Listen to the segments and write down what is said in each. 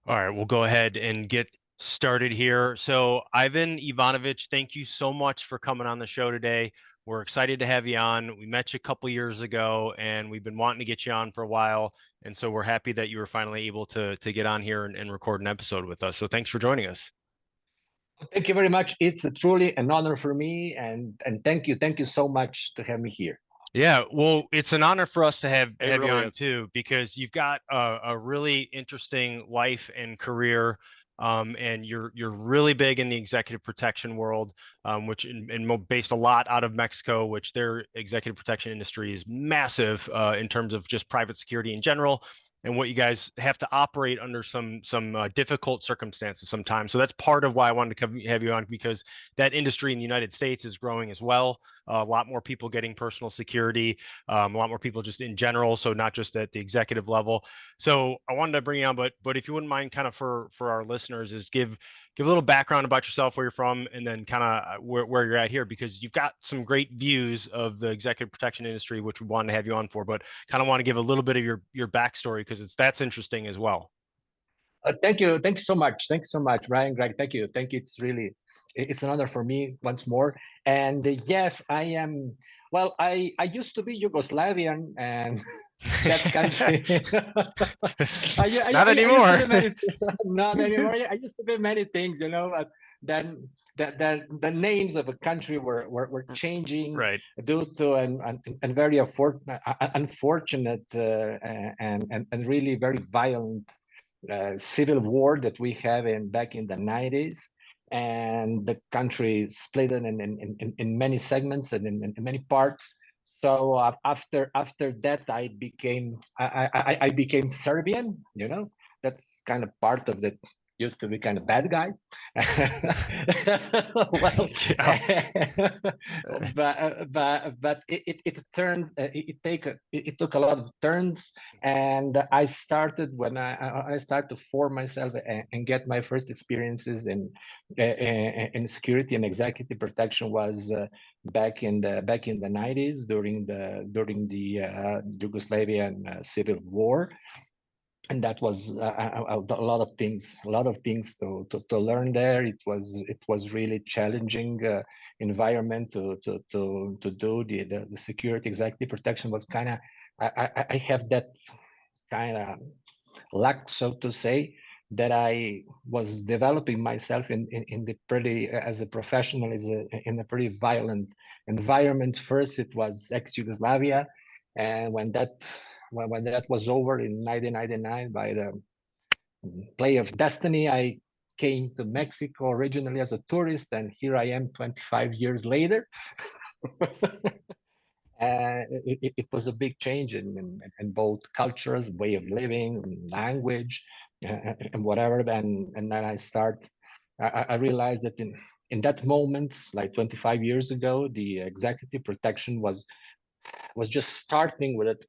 All right, we'll go ahead and get started here. So, Ivan Ivanovich, thank you so much for coming on the show today. We're excited to have you on. We met you a couple years ago, and we've been wanting to get you on for a while. And so we're happy that you were finally able to get on here and record an episode with us. So thanks for joining us. Thank you very much. It's truly an honor for me, and thank you so much to have me here. Yeah, well, it's an honor for us to have It you really on is. too, because you've got a really interesting life and career, and you're really big in the executive protection world, which based a lot out of Mexico, which their executive protection industry is massive in terms of just private security in general, and what you guys have to operate under some difficult circumstances sometimes. So that's part of why I wanted to have you on, because that industry in the United States is growing as well. A lot more people getting personal security, a lot more people just in general, so not just at the executive level. So I wanted to bring you on, but if you wouldn't mind, kind of for our listeners, is give a little background about yourself, where you're from, and then kind of where you're at here, because you've got some great views of the executive protection industry, which we wanted to have you on for, but kind of want to give a little bit of your backstory, because that's interesting as well. Thank you so much. Thank you so much, Brian, Greg. Thank you. It's an honor for me once more. And yes, I am. Well, I used to be Yugoslavian, and that country. Not I used to anymore. be many, not anymore. I used to be many things, but then the names of a country were changing Right. due to an very unfortunate and really very violent civil war that we have back in the 90s, and the country split in many segments and in many parts. So after that, I became Serbian. That's kind of part of the used to be kind of bad guys. Well, but it turned it took a lot of turns, and I started when I started to form myself and get my first experiences in security and executive protection was back in the 90s during the Yugoslavian civil war. And that was a lot of things to learn there. It was really challenging environment to do the security executive protection was kind of I have that kind of luck, so to say, that I was developing myself in the pretty as a professional in a pretty violent environment. First, it was ex-Yugoslavia, and when that was over in 1999 by the play of destiny, I came to Mexico originally as a tourist, and here I am 25 years later. It was a big change in both cultures, way of living, language, and whatever. And then I realized that in that moment, like 25 years ago, the executive protection was just starting with it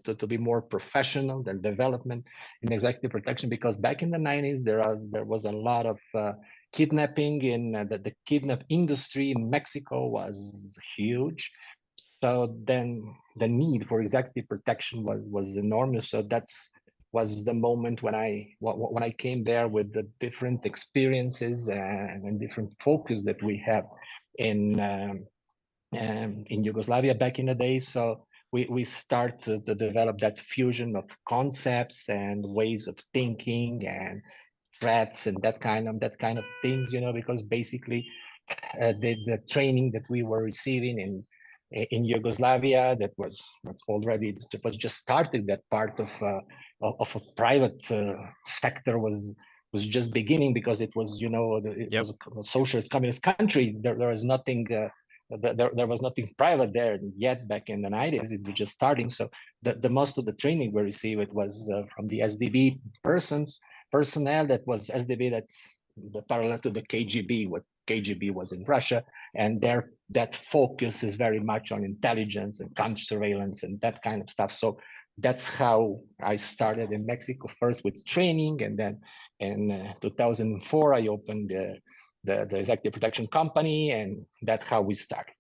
to be more professional than development in executive protection, because back in the 90s there was a lot of kidnapping in the kidnap industry in Mexico was huge. So then the need for executive protection was enormous. So that's was the moment when I came there with the different experiences and different focus that we have in in Yugoslavia back in the day. So we start to develop that fusion of concepts and ways of thinking and threats and that kind of things, because basically the training that we were receiving in Yugoslavia that was just started. That part of a private sector was just beginning, because it was it Yep. was a socialist communist country. There was nothing. There was nothing private there yet back in the 90s. It was just starting. So the most of the training we received it was from the SDB personnel. That was SDB. That's the parallel to the KGB. What KGB was in Russia, and that focus is very much on intelligence and counter surveillance and that kind of stuff. So that's how I started in Mexico, first with training, and then in 2004 I opened the executive protection company, and that's how we started.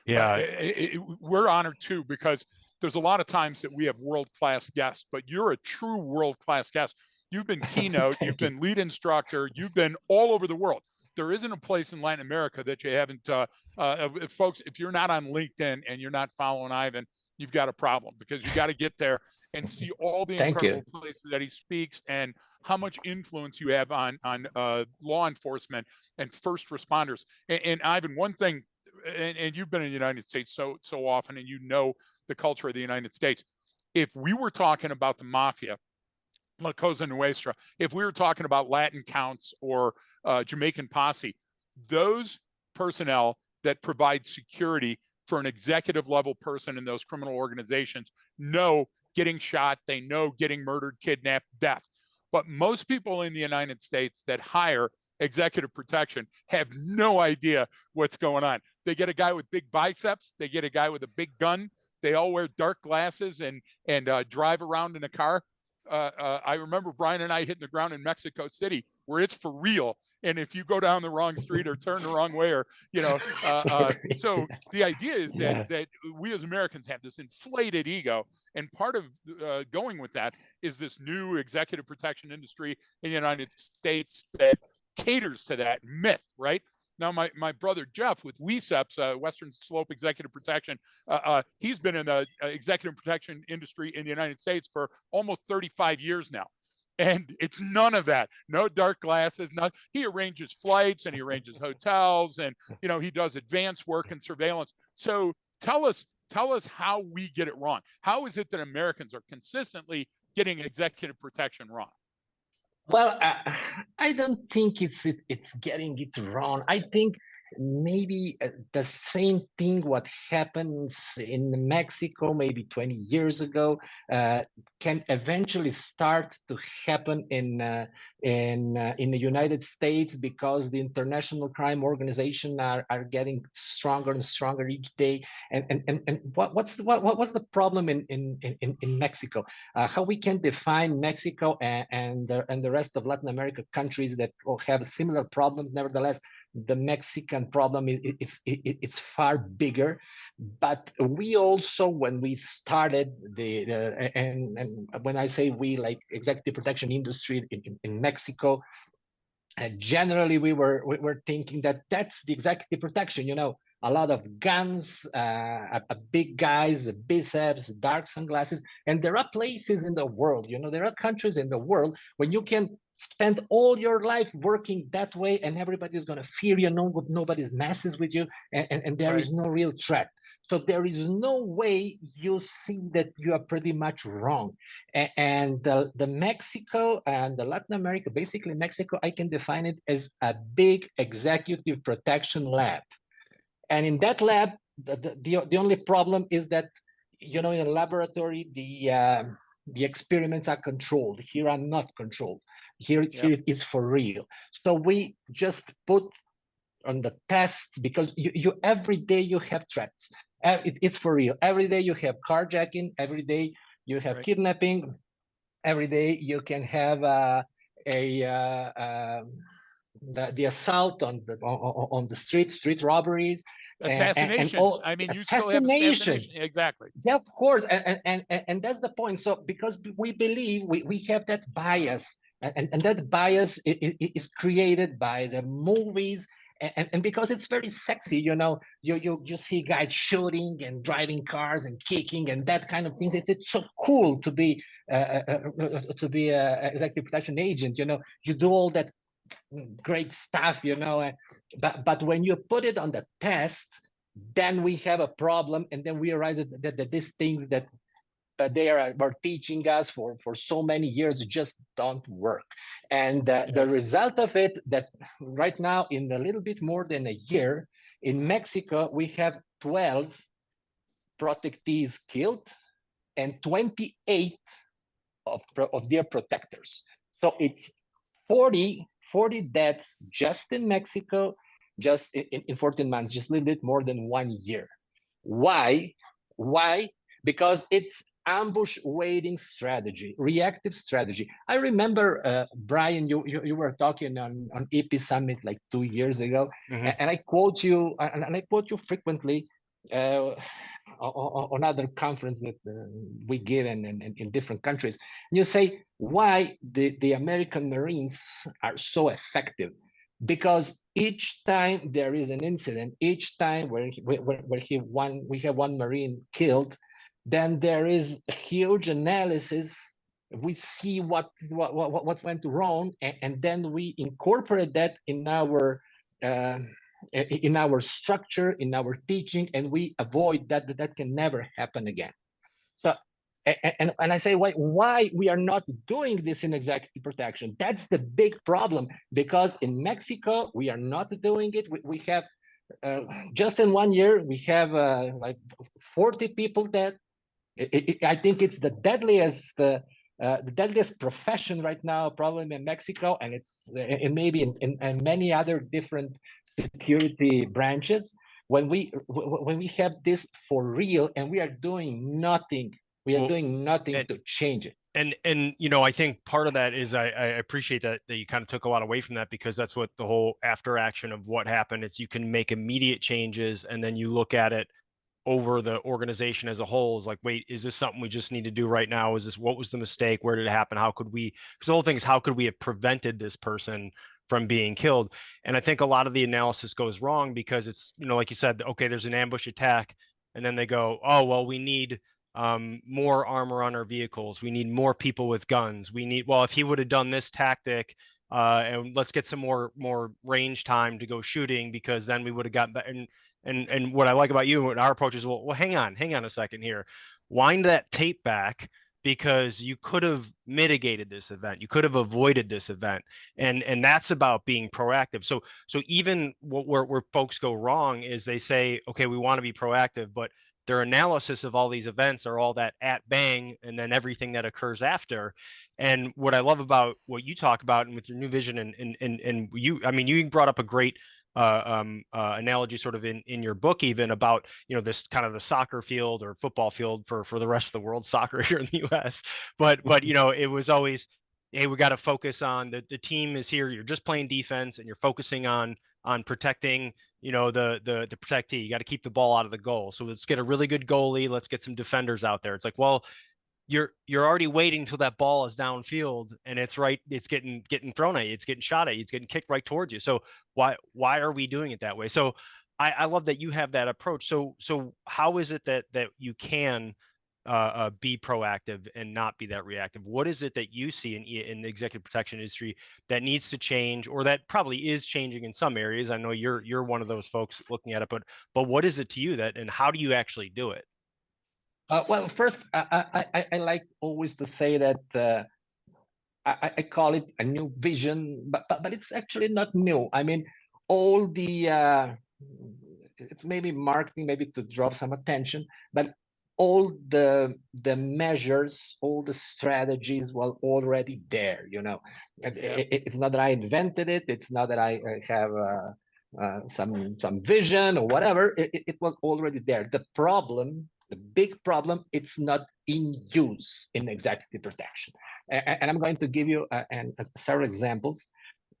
Yeah. We're honored too, because there's a lot of times that we have world-class guests, but you're a true world-class guest. you've been keynote, you've been lead instructor, you've been all over the world. There isn't a place in Latin America that you haven't, folks, if you're not on LinkedIn and you're not following Ivan, you've got a problem, because you got to get there and see all the Thank incredible you. places that he speaks and how much influence you have on law enforcement and first responders. And Ivan, one thing, and you've been in the United States so often, and you know the culture of the United States. If we were talking about the mafia, La Cosa Nuestra, if we were talking about Latin counts or Jamaican posse, those personnel that provide security for an executive level person in those criminal organizations know getting shot, they know getting murdered, kidnapped, death. But most people in the United States that hire executive protection have no idea what's going on. They get a guy with big biceps, they get a guy with a big gun, they all wear dark glasses and drive around in a car. I remember Brian and I hitting the ground in Mexico City, where it's for real. And if you go down the wrong street or turn the wrong way, or so the idea is that we as Americans have this inflated ego, and part of going with that is this new executive protection industry in the United States that caters to that myth, right? Now, my brother Jeff with WESEPS, Western Slope Executive Protection, he's been in the executive protection industry in the United States for almost 35 years now. And it's none of that. No dark glasses. He arranges flights and he arranges hotels, and he does advanced work and surveillance. So tell us how we get it wrong. How is it that Americans are consistently getting executive protection wrong? Well, I don't think it's getting it wrong. I think maybe the same thing what happens in Mexico maybe 20 years ago can eventually start to happen in the United States, because the international crime organization are getting stronger and stronger each day. And what's the problem in Mexico? How we can define Mexico and the rest of Latin America countries that all have similar problems. Nevertheless, the Mexican problem is far bigger. But we also, when we started and when I say we, like executive protection industry in Mexico, generally we were thinking that that's the executive protection, a lot of guns, big guys, biceps, dark sunglasses. And there are places in the world, there are countries in the world when you can spend all your life working that way, and everybody's going to fear you, nobody's messes with you, and there is no real threat. So there is no way you see that you are pretty much wrong. And the Mexico and the Latin America, basically Mexico, I can define it as a big executive protection lab. And in that lab, the only problem is that, in a laboratory, the experiments are controlled. Here are not controlled. Here it is for real. So we just put on the test, because you every day you have threats. It's for real. Every day you have carjacking. Every day you have kidnapping. Every day you can have the assault on the street robberies, assassinations. I mean, you still have assassination. Exactly. Yeah, of course, and that's the point. So because we believe we have that bias, and that bias is created by the movies. And because it's very sexy, you see guys shooting and driving cars and kicking and that kind of things. It's so cool to be a executive protection agent. You do all that great stuff. But when you put it on the test, then we have a problem, and then we realize that these things that they are teaching us for so many years just don't work. And the result of it, that right now, in a little bit more than a year, in Mexico, we have 12 protectees killed and 28 of their protectors. So it's 40 deaths just in Mexico, just in 14 months, just a little bit more than 1 year. Why? Because it's ambush waiting strategy, reactive strategy. I remember, Brian, you were talking on EP Summit like 2 years ago, and I quote you frequently. on other conference that we give in different countries. And you say why the American Marines are so effective, because each time there is an incident, each time where we have one Marine killed, then there is a huge analysis. We see what went wrong, and then we incorporate that in our structure, in our teaching, and we avoid that can never happen again. So, and I say, why we are not doing this in executive protection? That's the big problem, because in Mexico, we are not doing it. We have, just in 1 year, we have like 40 people dead. I think it's the deadliest profession right now, probably in Mexico, and it's and maybe in many other different security branches. When we have this for real, and we are doing nothing, to change it. And you know, I think part of that is I appreciate that you kind of took a lot away from that, because that's what the whole after action of what happened. It's you can make immediate changes, and then you look at it over the organization as a whole. Is like, wait, is this something we just need to do right now? Is this, what was the mistake? Where did it happen? How could we, because the whole thing is, how could we have prevented this person from being killed? And I think a lot of the analysis goes wrong, because it's, you know, like you said, okay, there's an ambush attack, and then they go, oh, well, we need more armor on our vehicles. We need more people with guns. We need, well, if he would have done this tactic, and let's get some more range time to go shooting, because then we would have gotten that. And what I like about you and our approach is, well, hang on a second here. Wind that tape back, because you could have mitigated this event. You could have avoided this event. And that's about being proactive. So even where folks go wrong is they say, okay, we want to be proactive, but their analysis of all these events are all that at bang, and then everything that occurs after. And what I love about what you talk about, and with your new vision, and you, I mean, you brought up a great analogy sort of in your book, even about, you know, this kind of the soccer field or football field for the rest of the world, soccer here in the US. But you know, it was always, hey, we got to focus on the team is here. You're just playing defense, and you're focusing on protecting, you know, the protectee. You got to keep the ball out of the goal. So let's get a really good goalie. Let's get some defenders out there. It's like, well, you're already waiting till that ball is downfield, and it's getting thrown at you, it's getting shot at you, it's getting kicked right towards you. So why are we doing it that way? So I love that you have that approach. So how is it that you can be proactive and not be that reactive? What is it that you see in the executive protection industry that needs to change, or that probably is changing in some areas? I know you're one of those folks looking at it, but what is it to you that, and how do you actually do it? Well, first, I like always to say that I call it a new vision, but it's actually not new. I mean, all the it's maybe marketing, maybe to draw some attention, but all the measures, all the strategies were already there. You know, it's not that I invented it. It's not that I have some vision or whatever. It was already there. The big problem, it's not in use in executive protection. And I'm going to give you several examples.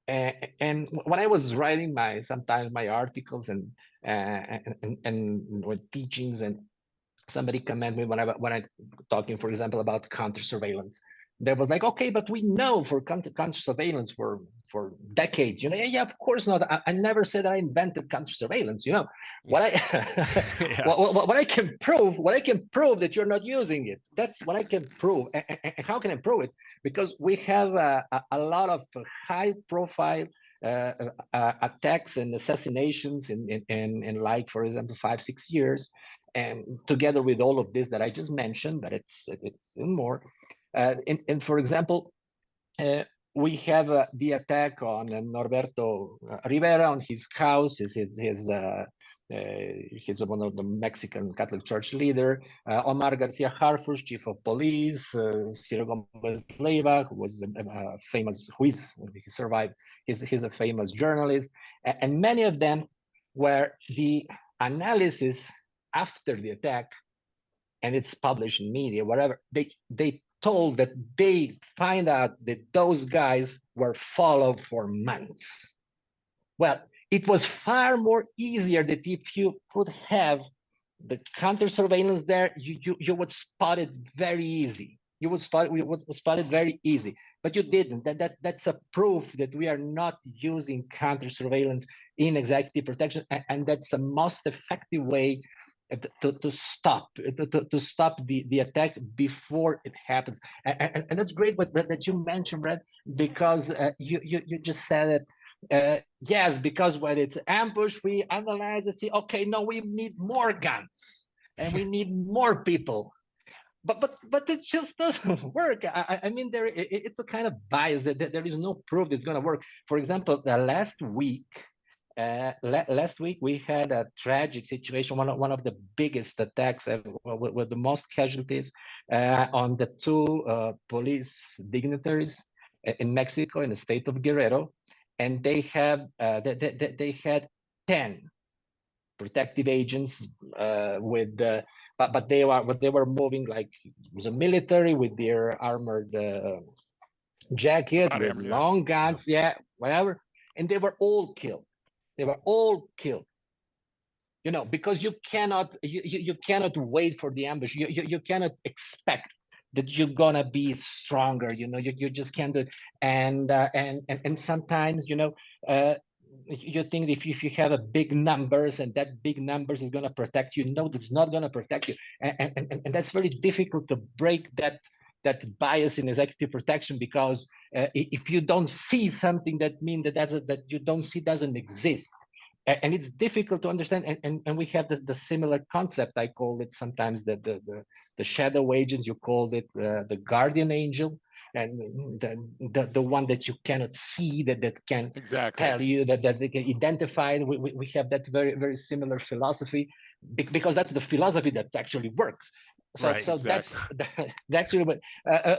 And when I was writing sometimes my articles and teachings, and somebody commented me when I talking, for example, about counter surveillance. There was like, okay, but we know for counter surveillance for decades, you know. Yeah, of course not. I never said I invented counter surveillance. You know, what I Yeah. what I can prove, that you're not using it. That's what I can prove. And how can I prove it? Because we have a lot of high profile attacks and assassinations in like, for example, 5-6 years. And together with all of this that I just mentioned, but it's more. And for example, we have the attack on Norberto Rivera on his house. He's one of the Mexican Catholic Church leader. Omar Garcia Harfush, chief of police. Ciro Gomez Leiva, who was famous, he survived. He's a famous journalist, and many of them were the analysis after the attack, and it's published in media, whatever, they told that they find out that those guys were followed for months. Well, it was far more easier that if you could have the counter surveillance there, you would spot it very easy. You would spot it very easy, but you didn't. That's a proof that we are not using counter surveillance in executive protection, and that's the most effective way to stop the attack before it happens. And that's great that you mentioned, Brad, because you just said it. Yes, because when it's ambush, we analyze and see, okay, no, we need more guns and we need more people. But it just doesn't work. I mean, it's a kind of bias that there is no proof that it's going to work. For example, last week we had a tragic situation, one of the biggest attacks with the most casualties on the two police dignitaries in Mexico, in the state of Guerrero, and they had 10 protective agents with but they were moving like it was a military with their armored jacket with long guns, yeah, whatever, and they were all killed. They were all killed. You know, because you cannot wait for the ambush. You cannot expect that you're gonna be stronger. You know, you just can't do it. And sometimes, you know, you think if you have a big numbers and that big numbers is going to protect you, no, it's not going to protect you, and that's very difficult to break that bias in executive protection, because if you don't see something, that means that you don't see doesn't exist, and it's difficult to understand. And we have the similar concept. I call it sometimes the shadow agents. You called it the guardian angel, and the one that you cannot see, that can tell you that they can identify. We have that very similar philosophy, because that's the philosophy that actually works. So Right, so exactly. that's really what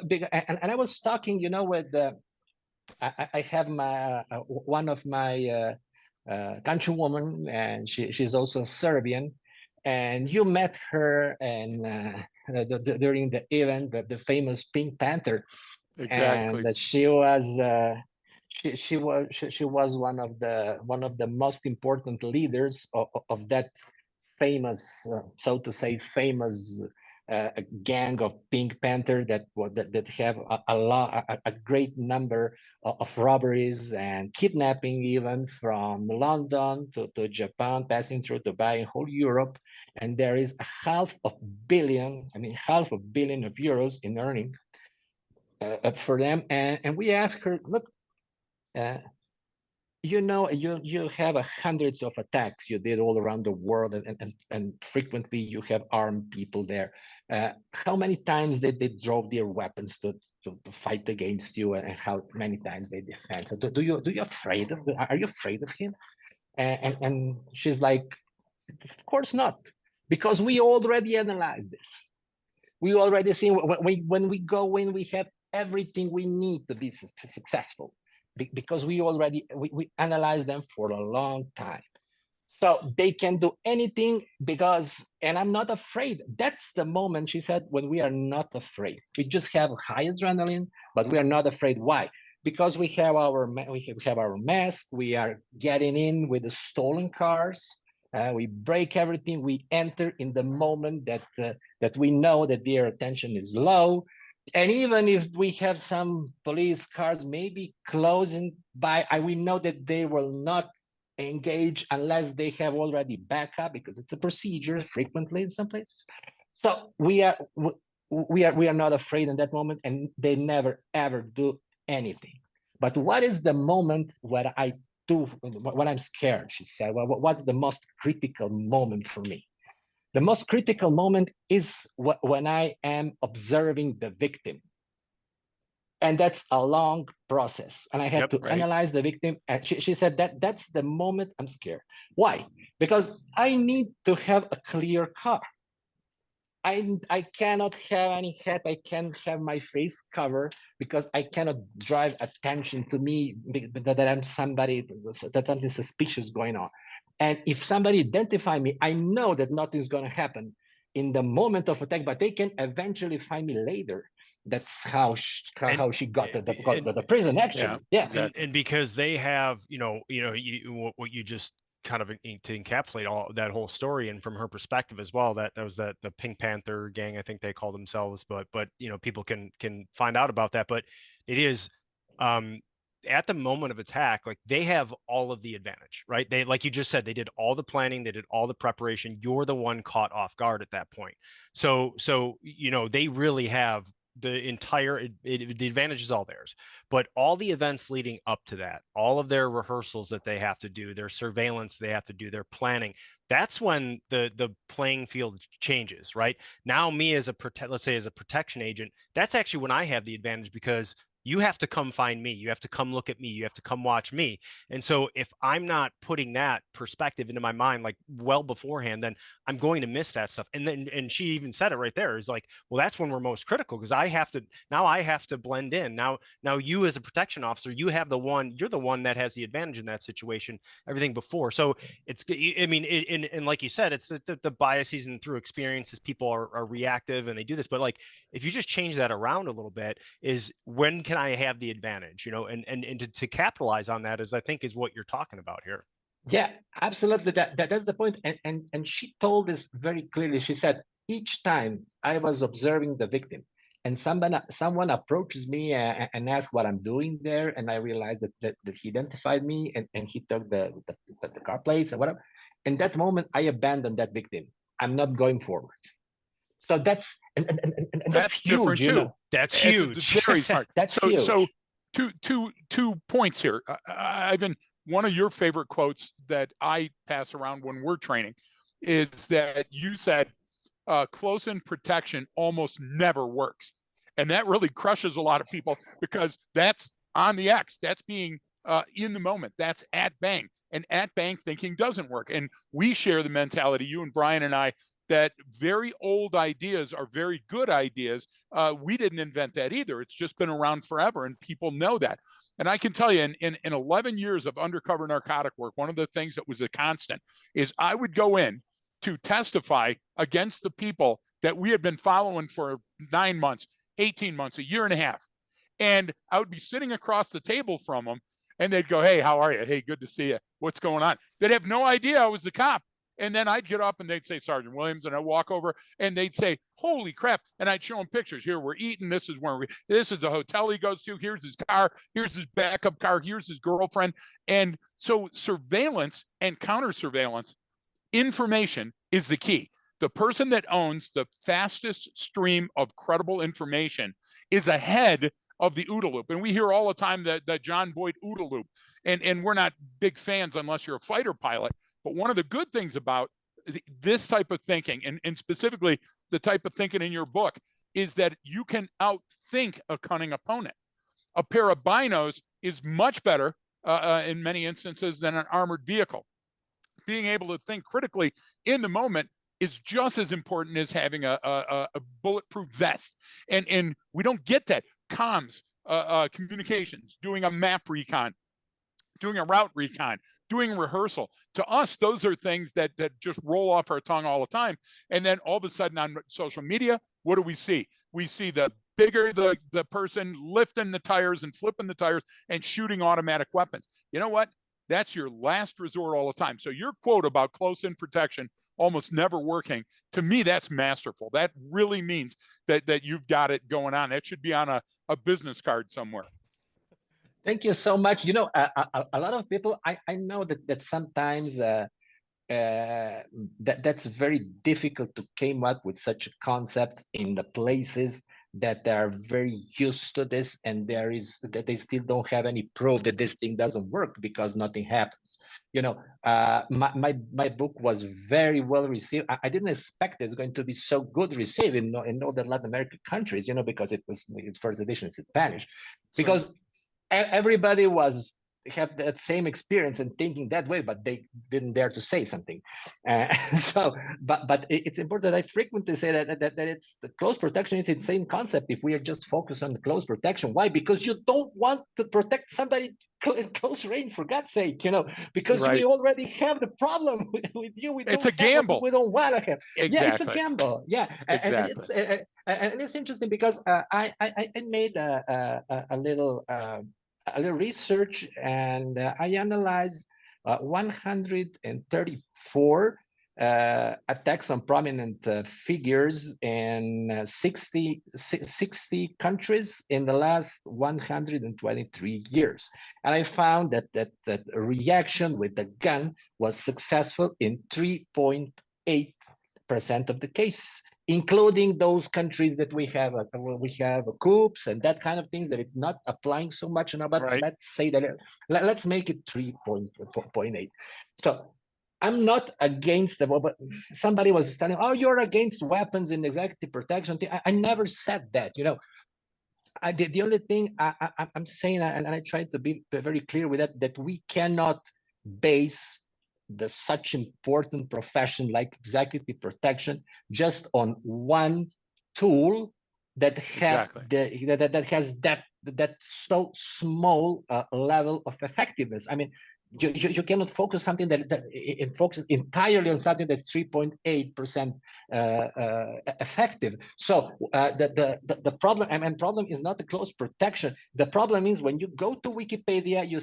big. And I was talking, you know, with I have my one of my countrywoman, and she's also Serbian, and you met her and during the event, the famous Pink Panther. Exactly. And that she was she was one of the most important leaders of that famous, so to say, famous gang of Pink Panther that have a great number of robberies and kidnapping, even from London to Japan, passing through Dubai and whole Europe. And there is half a billion of euros in earning for them. And we asked her, look, uh, you know, you have hundreds of attacks you did all around the world, and frequently you have armed people there. How many times did they drove their weapons to fight against you, and how many times they defend? So do you afraid of? Are you afraid of him? And she's like, of course not, because we already analyzed this. We already see when we go in, we have everything we need to be successful, because we analyze them for a long time. So they can do anything, because, and I'm not afraid. That's the moment, she said, when we are not afraid. We just have high adrenaline, but we are not afraid. Why? Because we have our mask. We are getting in with the stolen cars. We break everything. We enter in the moment that we know that their attention is low. And even if we have some police cars maybe closing by, we know that they will not engage unless they have already backup, because it's a procedure frequently in some places. So we are not afraid in that moment, and they never ever do anything. But what is the moment where I do when I'm scared? She said, well, what's the most critical moment for me? The most critical moment is when I am observing the victim. And that's a long process. And I had to analyze the victim. And she said that's the moment I'm scared. Why? Because I need to have a clear car. I cannot have any hat. I can't have my face covered, because I cannot drive attention to me that I'm somebody, that something suspicious going on. And if somebody identify me, I know that nothing's going to happen in the moment of attack, but they can eventually find me later. That's how she got the prison, actually. Yeah. And because they have, what you just kind of to encapsulate all that whole story, and from her perspective as well, that was the Pink Panther gang, I think they call themselves, but people can find out about that. But it is at the moment of attack, like they have all of the advantage, right? They, like you just said, they did all the planning, they did all the preparation. You're the one caught off guard at that point. So they really have the entire the advantage is all theirs. But all the events leading up to that, all of their rehearsals that they have to do, their surveillance they have to do, their planning, that's when the playing field changes, right? Now me as let's say as a protection agent, that's actually when I have the advantage, because you have to come find me. You have to come look at me. You have to come watch me. And so if I'm not putting that perspective into my mind, like well beforehand, then I'm going to miss that stuff. And she even said it right there, is like, well, that's when we're most critical, because I have to blend in. Now you as a protection officer, you're the one that has the advantage in that situation, everything before. So it's, I mean, and like you said, it's the biases, and through experiences, people are reactive and they do this. But like, if you just change that around a little bit, is when can I have the advantage, and to capitalize on that, is I think is what you're talking about here. Yeah, absolutely. That's the point. And she told us very clearly. She said, each time I was observing the victim, and someone approaches me and asks what I'm doing there, and I realized that he identified me, and he took the car plates and whatever. In that moment, I abandoned that victim. I'm not going forward. So that's and that's different huge, too. That's It's huge. very smart. That's huge. So two points here. Ivan, one of your favorite quotes that I pass around when we're training is that you said close-in protection almost never works. And that really crushes a lot of people, because that's on the X. That's being in the moment. That's at bang. And at bang thinking doesn't work. And we share the mentality, you and Brian and I, that very old ideas are very good ideas. We didn't invent that either. It's just been around forever, and people know that. And I can tell you, in 11 years of undercover narcotic work, one of the things that was a constant is I would go in to testify against the people that we had been following for 9 months, 18 months, a year and a half. And I would be sitting across the table from them, and they'd go, "Hey, how are you? Hey, good to see you. What's going on?" They'd have no idea I was the cop. And then I'd get up and they'd say, "Sergeant Williams," and I'd walk over and they'd say, "Holy crap." And I'd show them pictures. Here, we're eating. This is the hotel he goes to. Here's his car. Here's his backup car. Here's his girlfriend. And so surveillance and counter surveillance information is the key. The person that owns the fastest stream of credible information is ahead of the OODA loop. And we hear all the time that John Boyd OODA loop. And we're not big fans unless you're a fighter pilot. But one of the good things about this type of thinking, and specifically the type of thinking in your book, is that you can outthink a cunning opponent. A pair of binos is much better in many instances than an armored vehicle. Being able to think critically in the moment is just as important as having a bulletproof vest. And we don't get that. Comms, communications, doing a map recon, doing a route recon, doing rehearsal. To us, those are things that just roll off our tongue all the time. And then all of a sudden on social media, what do we see? We see the bigger the person lifting the tires and flipping the tires and shooting automatic weapons. You know what? That's your last resort all the time. So your quote about close-in protection almost never working, to me, that's masterful. That really means that you've got it going on. That should be on a business card somewhere. Thank you so much. You know, a lot of people, I know that sometimes that's very difficult to come up with such concepts in the places that are very used to this, and that they still don't have any proof that this thing doesn't work because nothing happens. You know, my book was very well received. I didn't expect it's going to be so good received in all the Latin American countries, you know, because its first edition is in Spanish, because everybody had that same experience and thinking that way, but they didn't dare to say something. But it's important. I frequently say that it's the close protection. It's the same concept. If we are just focused on the close protection, why? Because you don't want to protect somebody in close range, for God's sake, you know, because we already have the problem with you. It's a gamble. We don't want to have. Exactly. Yeah, it's a gamble. Yeah, exactly. And it's interesting because I made a little research, and I analyzed 134 attacks on prominent figures in 60 countries in the last 123 years. And I found that reaction with the gun was successful in 3.8% of the cases, including those countries that we have coups and that kind of things that it's not applying so much now, but Right. let's say that let's make it 3.8. So I'm not against them, but somebody was telling, oh, you're against weapons in executive protection. I never said that, you know. The only thing I'm saying, and I try to be very clear with that we cannot base the such important profession like executive protection just on one tool that have Exactly. that has that so small level of effectiveness. I mean, you cannot focus something that it focuses entirely on something that's 3.8% effective. So the problem and problem is not the close protection. The problem is when you go to Wikipedia, you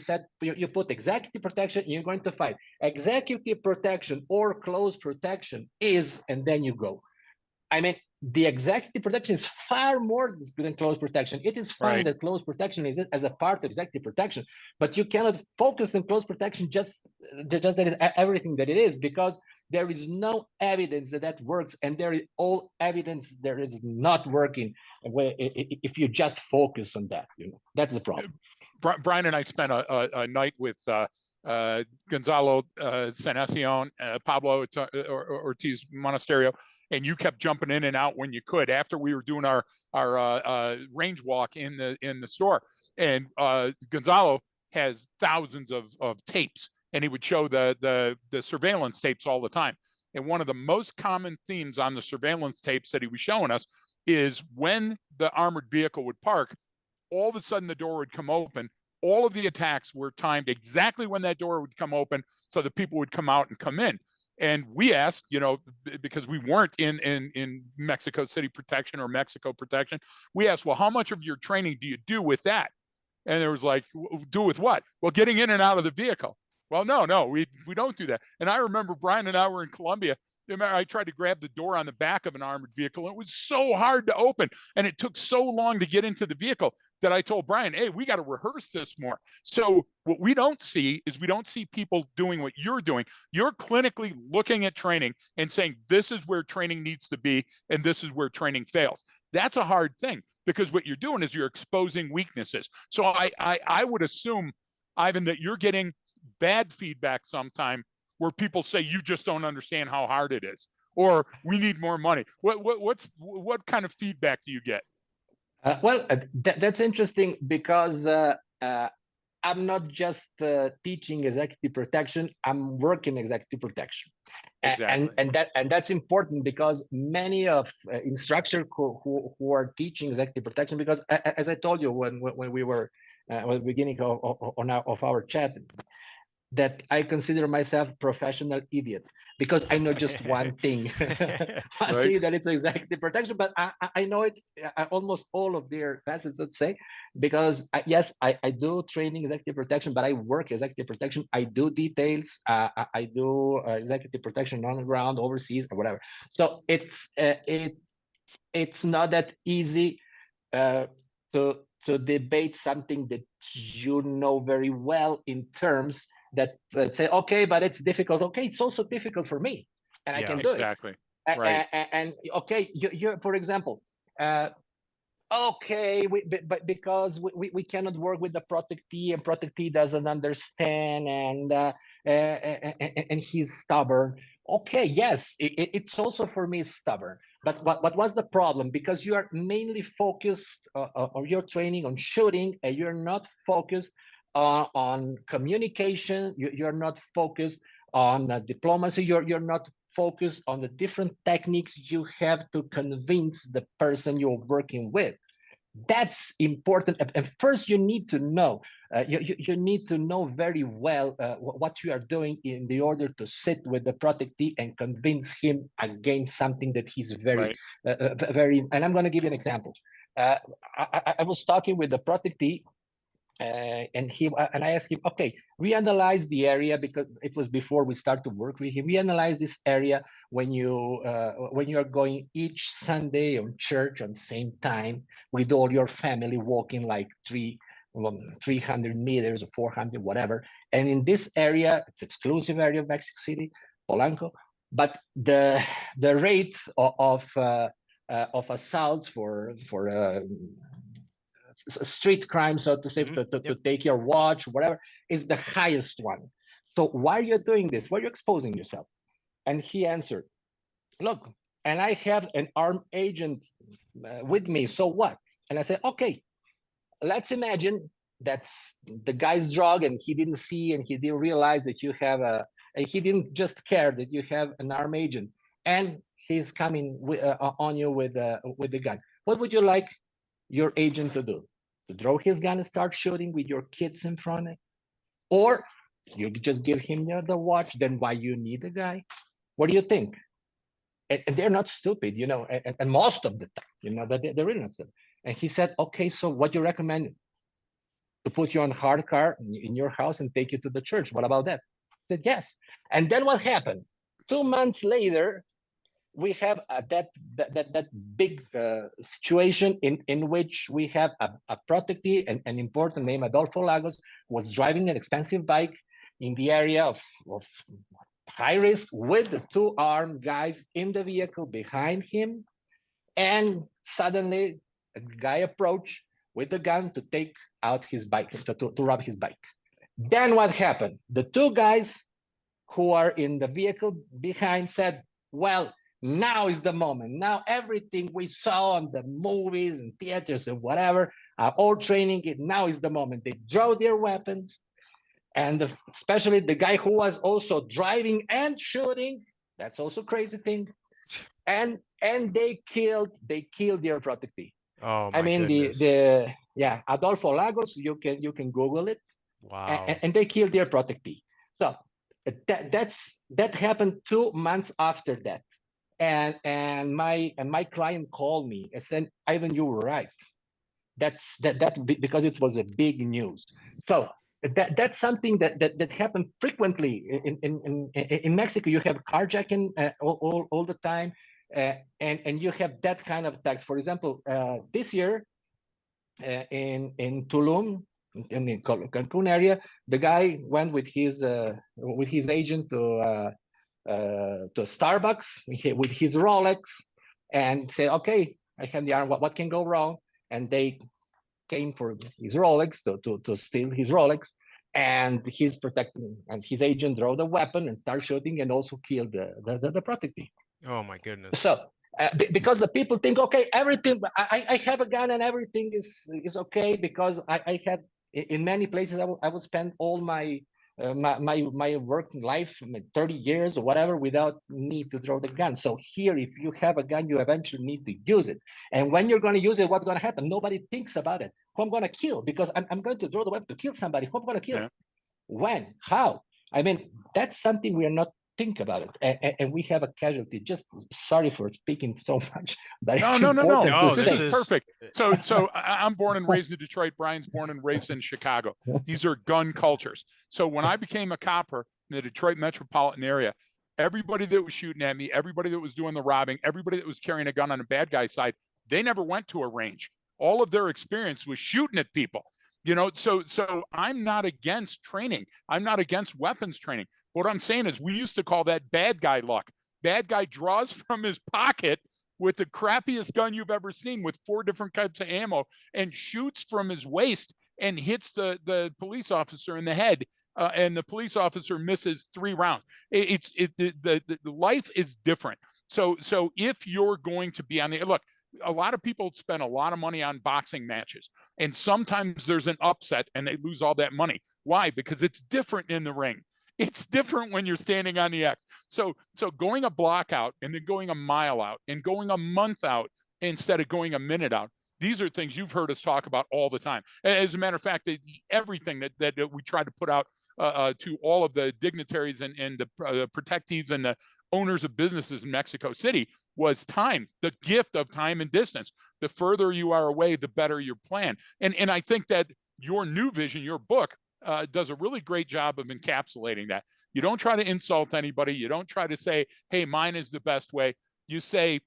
put executive protection, you're going to find executive protection or close protection is, and then you go. I mean, the executive protection is far more than close protection. It is fine Right. that close protection is as a part of executive protection, but you cannot focus on close protection just that is everything that it is, because there is no evidence that works, and there is all evidence there is not working if you just focus on that. You know, that's the problem. Brian and I spent a night with Gonzalo Senacion, Pablo Ortiz Monasterio, and you kept jumping in and out when you could after we were doing our range walk in the store. And Gonzalo has thousands of tapes, and he would show the surveillance tapes all the time. And one of the most common themes on the surveillance tapes that he was showing us is when the armored vehicle would park, all of a sudden the door would come open. All of the attacks were timed exactly when that door would come open, so that people would come out and come in. And we asked, you know, because we weren't in Mexico City protection or Mexico protection, we asked, well, how much of your training do you do with that? And there was like, do with what? Well, getting in and out of the vehicle. Well, no, we don't do that. And I remember Brian and I were in Colombia. I tried to grab the door on the back of an armored vehicle. It was so hard to open, and it took so long to get into the vehicle that I told Brian, hey, we got to rehearse this more. So what we don't see is we don't see people doing what you're doing. You're clinically looking at training and saying, this is where training needs to be, and this is where training fails. That's a hard thing, because what you're doing is you're exposing weaknesses. So I would assume, Ivan, that you're getting bad feedback sometime where people say you just don't understand how hard it is, or we need more money. What kind of feedback do you get? That's interesting, because I'm not just teaching executive protection. I'm working executive protection, Exactly. and that's important, because many of instructors who are teaching executive protection, because as I told you when we were at the beginning of our chat, that I consider myself professional idiot, because I know just one thing, one Right. thing, that it's executive protection, but I know it's almost all of their facets, let's say, because yes, I do training executive protection, but I work executive protection. I do details. I do executive protection on the ground, overseas, or whatever. So it's not that easy to debate something that you know very well in terms that say, okay, but it's difficult. Okay, it's also difficult for me, and I Yeah. can do Exactly. it. Right. And okay, you're for example, okay, but because we cannot work with the protectee, and protectee doesn't understand, and he's stubborn. Okay, yes, it's also for me stubborn. But what was the problem? Because you are mainly focused on your training on shooting, and you're not focused on communication. You're not focused on diplomacy. You're not focused on the different techniques you have to convince the person you're working with. That's important. And first, you need to know. You need to know very well what you are doing in the order to sit with the protectee and convince him against something that he's very, Right. very. And I'm going to give you an example. I was talking with the protectee, and I asked him, okay, we analyzed the area because it was before we start to work with him. We analyzed this area when you are going each Sunday on church on same time with all your family walking like 300 meters or 400, whatever. And in this area, it's exclusive area of Mexico City, Polanco, but the rate of assaults for street crime, so to say, to take your watch, whatever, is the highest one. So why are you doing this? Why are you exposing yourself? And he answered, look, and I have an armed agent with me, so what? And I said, okay, let's imagine that's the guy's drug and he didn't see and he didn't realize that you have and he didn't just care that you have an armed agent and he's coming on you with the gun. What would you like your agent to do? To draw his gun and start shooting with your kids in front of it? Or you just give him the watch, then why you need a guy? What do you think? And they're not stupid, you know, and most of the time, you know, that they're really not stupid. And he said, okay, so what do you recommend? To put you on hard car in your house and take you to the church. What about that? I said, yes. And then what happened? 2 months later, we have that big situation in which we have a protectee, an important name, Adolfo Lagos, was driving an expensive bike in the area of high risk with the 2 armed guys in the vehicle behind him. And suddenly a guy approached with a gun to take out his bike, to rob his bike. Then what happened? The 2 guys who are in the vehicle behind said, well, now is the moment. Now everything we saw on the movies and theaters and whatever are all training it. Now is the moment. They draw their weapons. And especially the guy who was also driving and shooting, that's also crazy thing. And they killed their protectee. Oh my I mean, goodness. yeah, Adolfo Lagos, you can Google it. Wow. And they killed their protectee. So that happened 2 months after that. And my client called me and said, Ivan, you were right. That's because it was a big news. So that's something that happened frequently in Mexico. You have carjacking all the time, and you have that kind of attacks. For example, this year in Tulum, in the Cancun area, the guy went with his agent to Starbucks with his Rolex and said, okay, I have the arm, what can go wrong? And they came for his Rolex to steal his Rolex, and his protecting and his agent drove the weapon and started shooting and also killed the protectee. Oh my goodness. So because the people think, okay, everything, I have a gun and everything is okay because I have in many places I would spend all my my working life, 30 years or whatever, without need to draw the gun. So here, if you have a gun, you eventually need to use it. And when you're going to use it, what's going to happen? Nobody thinks about it. Who I'm going to kill? Because I'm going to draw the weapon to kill somebody. Who I'm going to kill? Yeah. When? How? I mean, that's something we are not think about it, and we have a casualty. Just sorry for speaking so much, but No, it's no. important to This say. is perfect. So I'm born and raised in Detroit. Brian's born and raised in Chicago. These are gun cultures. So when I became a copper in the Detroit metropolitan area, everybody that was shooting at me, everybody that was doing the robbing, everybody that was carrying a gun on a bad guy's side, they never went to a range. All of their experience was shooting at people. You know, so I'm not against training. I'm not against weapons training. What I'm saying is we used to call that bad guy luck. Bad guy draws from his pocket with the crappiest gun you've ever seen with 4 different types of ammo and shoots from his waist and hits the police officer in the head. And the police officer misses 3 rounds. The life is different. So if you're going to be on the look, a lot of people spend a lot of money on boxing matches, and sometimes there's an upset and they lose all that money. Why? Because it's different in the ring. It's different when you're standing on the X. So going a block out and then going a mile out and going a month out instead of going a minute out, these are things you've heard us talk about all the time. As a matter of fact, everything that we try to put out to all of the dignitaries and the protectees and the owners of businesses in Mexico City was time, the gift of time and distance. The further you are away, the better your plan. And I think that your new vision, your book, does a really great job of encapsulating that. You don't try to insult anybody. You don't try to say, hey, mine is the best way. You say,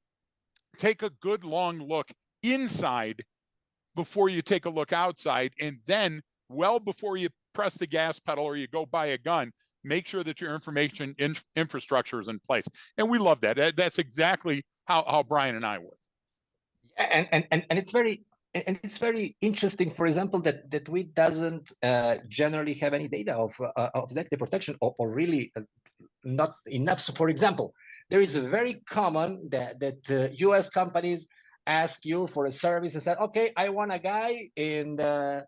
take a good long look inside before you take a look outside. And then, well before you press the gas pedal or you go buy a gun, make sure that your information infrastructure is in place. And we love that. That's exactly how Brian and I work. And it's very interesting, for example, that we doesn't generally have any data of executive protection, or really not enough. So, for example, there is a very common that U.S. companies ask you for a service and say, okay, I want a guy in the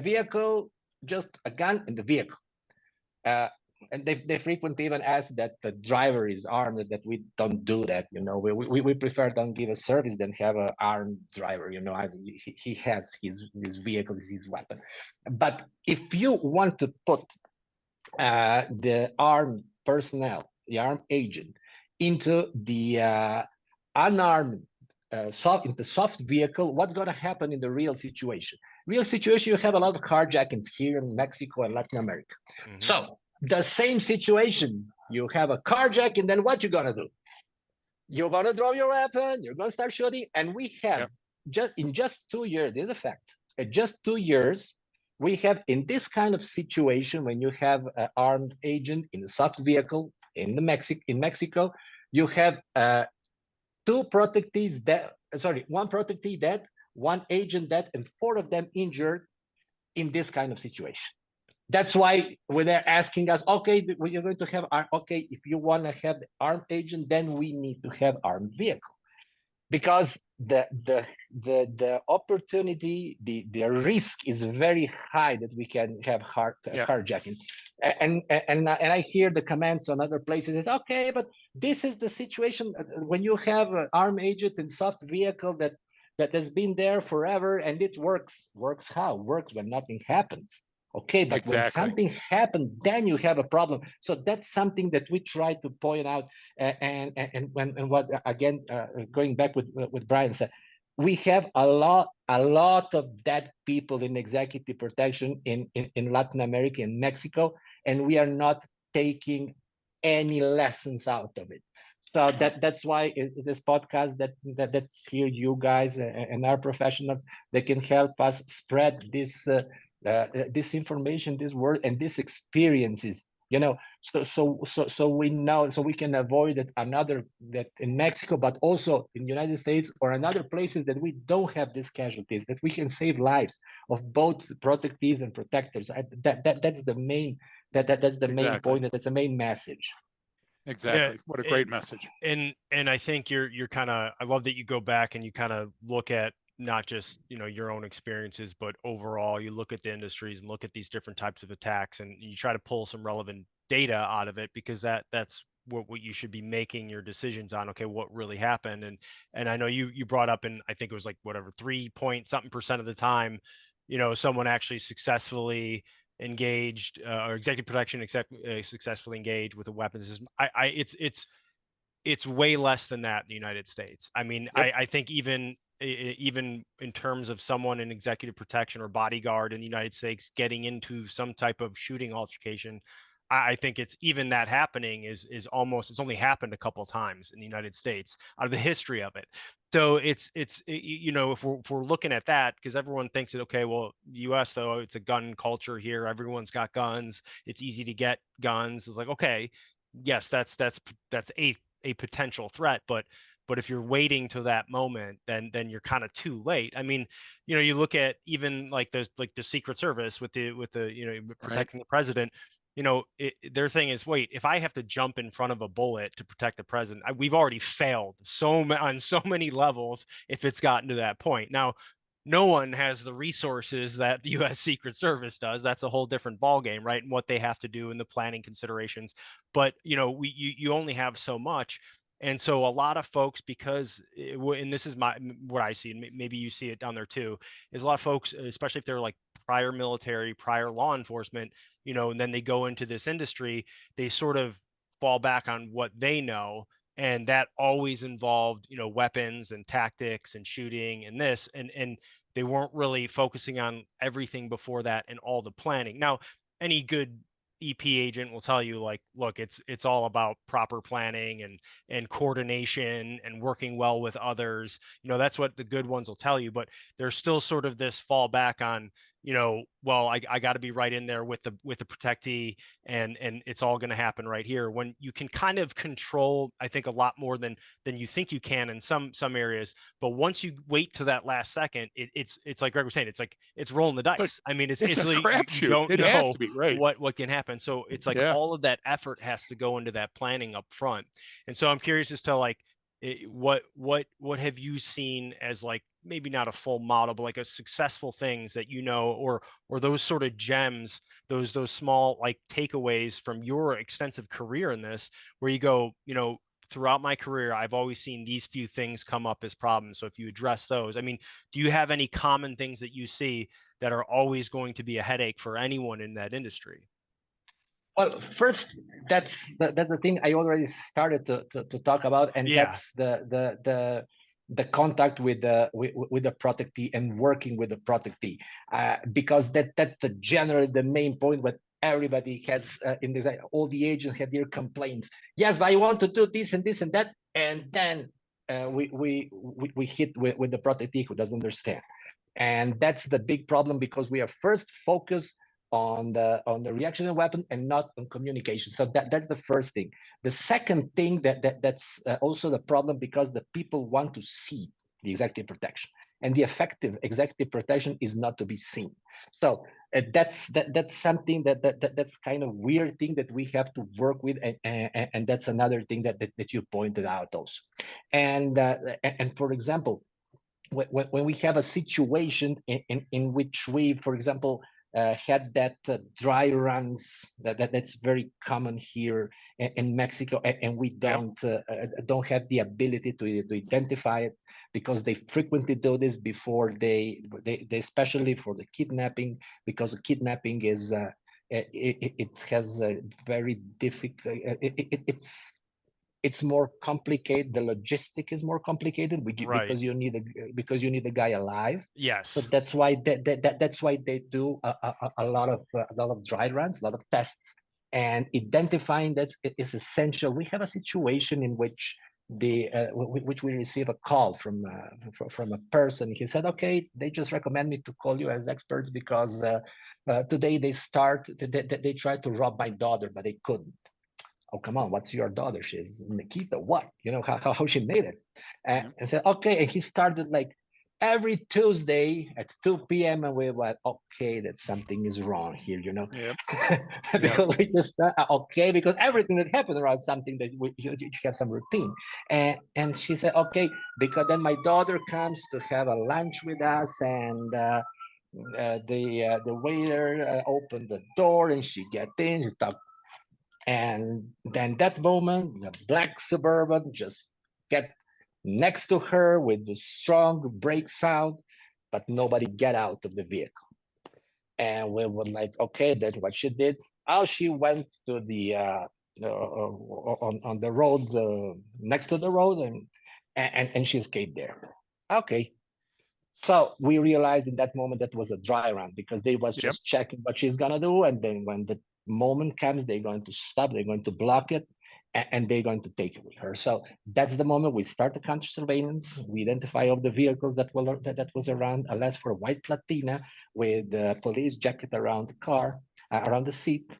vehicle, just a gun in the vehicle. And they frequently even ask that the driver is armed, that we don't do that. We prefer don't give a service than have an armed driver. He has his vehicle, his weapon. But if you want to put the armed personnel, the armed agent, into the unarmed soft vehicle, what's going to happen in the real situation? Real situation, you have a lot of carjackings here in Mexico and Latin America. Mm-hmm. So the same situation, you have a carjacking, then what you gonna do? You're gonna draw your weapon, you're gonna start shooting, and we have just 2 years, there's a fact, just 2 years, we have in this kind of situation, when you have an armed agent in a soft vehicle in Mexico, you have one protectee dead, one agent dead, and 4 of them injured in this kind of situation. That's why when they're asking us, okay, we're going to have okay, if you want to have the armed agent, then we need to have armed vehicle, because the opportunity, the risk is very high that we can have carjacking. And I hear the comments on other places. It's okay, but this is the situation when you have an armed agent in soft vehicle that has been there forever, and it works. Works how? Works when nothing happens. Okay, but when something happened, then you have a problem. So that's something that we try to point out. And what again, going back with Brian said, we have a lot of dead people in executive protection in Latin America and Mexico, and we are not taking any lessons out of it. So that's why this podcast that's here, you guys and our professionals, that can help us spread this information, this word, and these experiences. So we know, so we can avoid that in Mexico, but also in the United States or in other places that we don't have these casualties, that we can save lives of both protectees and protectors. That's the main main point. That's the main message. Exactly. What a great message. And I think you're kind of, I love that you go back and you kind of look at not just, your own experiences, but overall you look at the industries and look at these different types of attacks, and you try to pull some relevant data out of it, because that's what you should be making your decisions on. Okay, what really happened? And I know you brought up, and I think it was like whatever 3% of the time, someone actually successfully engaged or executive protection successfully engaged with a weapons system. It's way less than that in the United States. I mean, I think even in terms of someone in executive protection or bodyguard in the United States getting into some type of shooting altercation, I think it's even that happening is almost, it's only happened a couple of times in the United States out of the history of it. So it's if we're looking at that, because everyone thinks that, okay, well, US though, it's a gun culture here, everyone's got guns, it's easy to get guns. It's like, okay, yes, that's a potential threat, but if you're waiting to that moment, then you're kind of too late. I mean, you look at even like the Secret Service with the protecting the president. Their thing is, wait, if I have to jump in front of a bullet to protect the president, we've already failed on so many levels if it's gotten to that point. Now, no one has the resources that the U.S. Secret Service does. That's a whole different ballgame, right? And what they have to do and the planning considerations. But you only have so much. And so a lot of folks, because, and this is what I see, and maybe you see it down there too, is a lot of folks, especially if they're like prior military, prior law enforcement, and then they go into this industry, they sort of fall back on what they know. And that always involved, weapons and tactics and shooting and this. And they weren't really focusing on everything before that and all the planning. Now, any good EP agent will tell you, like, look, it's all about proper planning and coordination and working well with others. That's what the good ones will tell you, but there's still sort of this fall back on, well, I got to be right in there with the protectee, and it's all going to happen right here, when you can kind of control, I think, a lot more than you think you can in some areas. But once you wait to that last second, it's like Greg was saying, it's like it's rolling the It's like dice. I mean, it's a really, you crapshoot. don't It has know to be, right? what can happen. So it's like Yeah. all of that effort has to go into that planning up front. And so I'm curious as to, like, what have you seen as, like, maybe not a full model, but like a successful things that, or those sort of gems, those small, like, takeaways from your extensive career in this, where you go, throughout my career, I've always seen these few things come up as problems. So if you address those, I mean, do you have any common things that you see that are always going to be a headache for anyone in that industry? Well, first, that's the thing I already started to talk about, and Yeah, that's the contact with the protectee and working with the protectee, because that's generally the main point. What everybody has in this, all the agents have their complaints. Yes, but I want to do this and this and that, and then we hit with the protectee who doesn't understand. And that's the big problem, because we are first focused on the reactionary weapon and not on communication. So that's the first thing. The second thing that's also the problem, because the people want to see the executive protection, and the effective executive protection is not to be seen. So that's something that's kind of weird thing that we have to work with, and that's another thing that you pointed out also. And for example, when we have a situation in which we, for example, had that dry runs that's very common here in Mexico, and we Yep. don't have the ability to identify it, because they frequently do this before they especially for the kidnapping, because kidnapping is it has a very difficult, it's more complicated. The logistic is more complicated right. because you need a guy alive. So Yes. that's why that's why they do a lot of dry runs, a lot of tests, and identifying that is essential. We have a situation in which which we receive a call from a person. He said, "Okay, they just recommend me to call you as experts because today they tried to rob my daughter, but they couldn't." Oh, come on, what's your daughter? She's Nikita. What? How she made it? Yep. And said, okay. And he started like every Tuesday at 2 p.m. And we were like, okay, that something is wrong here, Yep. because we just, okay, because everything that happened around something that you have some routine. And she said, okay, because then my daughter comes to have a lunch with us, and the waiter opened the door, and she get in, she talked. And then that moment, the black Suburban just get next to her with the strong brake sound, but nobody get out of the vehicle. And we were like, okay, then what she did? Oh, she went to the on the road next to the road, and she escaped there. Okay. So we realized in that moment that was a dry run, because they was Yep. just checking what she's gonna do, and then when the moment comes, they're going to stop, they're going to block it, and they're going to take it with her. So that's the moment we start the counter surveillance. We identify all the vehicles that was around, unless for a white Platina with the police jacket around the car, around the seat,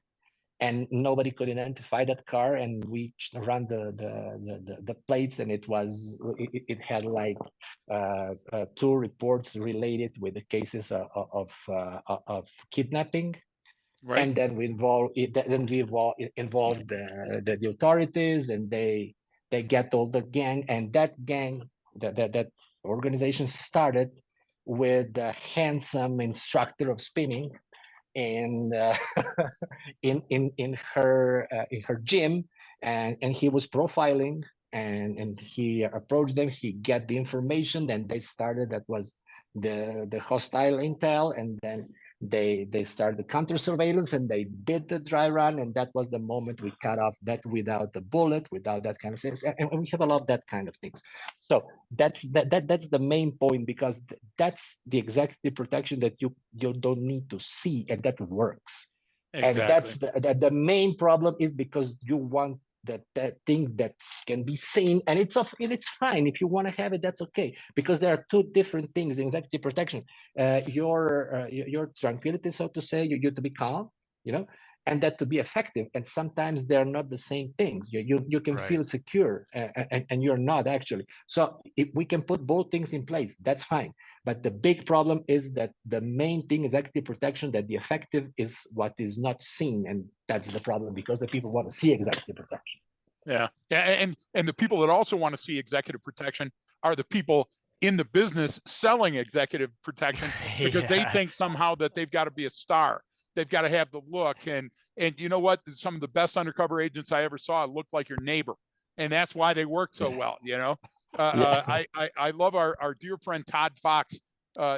and nobody could identify that car. And we ran the plates, and it had like two reports related with the cases of kidnapping. Right. And then we involved the authorities, and they get all the gang. And that gang, that organization started with a handsome instructor of spinning in in her gym, and he was profiling, and he approached them. He get the information, then they started. That was the hostile intel, and then They started the counter surveillance, and they did the dry run, and that was the moment we cut off that without the bullet, without that kind of things, and we have a lot of that kind of things. So that's the main point, because that's the executive protection that you don't need to see, and that works. And Exactly. that's the main problem, is because you want that thing that can be seen, and it's fine if you want to have it, that's okay, because there are two different things in executive protection. Your tranquility, so to say, you to be calm, and that to be effective, and sometimes they're not the same things. You can Right. feel secure, and you're not actually. So if we can put both things in place, that's fine. But the big problem is that the main thing is executive protection, that the effective is what is not seen, and that's the problem, because the people want to see executive protection. Yeah. And the people that also want to see executive protection are the people in the business selling executive protection, because they think somehow that they've got to be a star. They've got to have the look. And you know what? Some of the best undercover agents I ever saw looked like your neighbor. And that's why they worked so well, I love our dear friend Todd Fox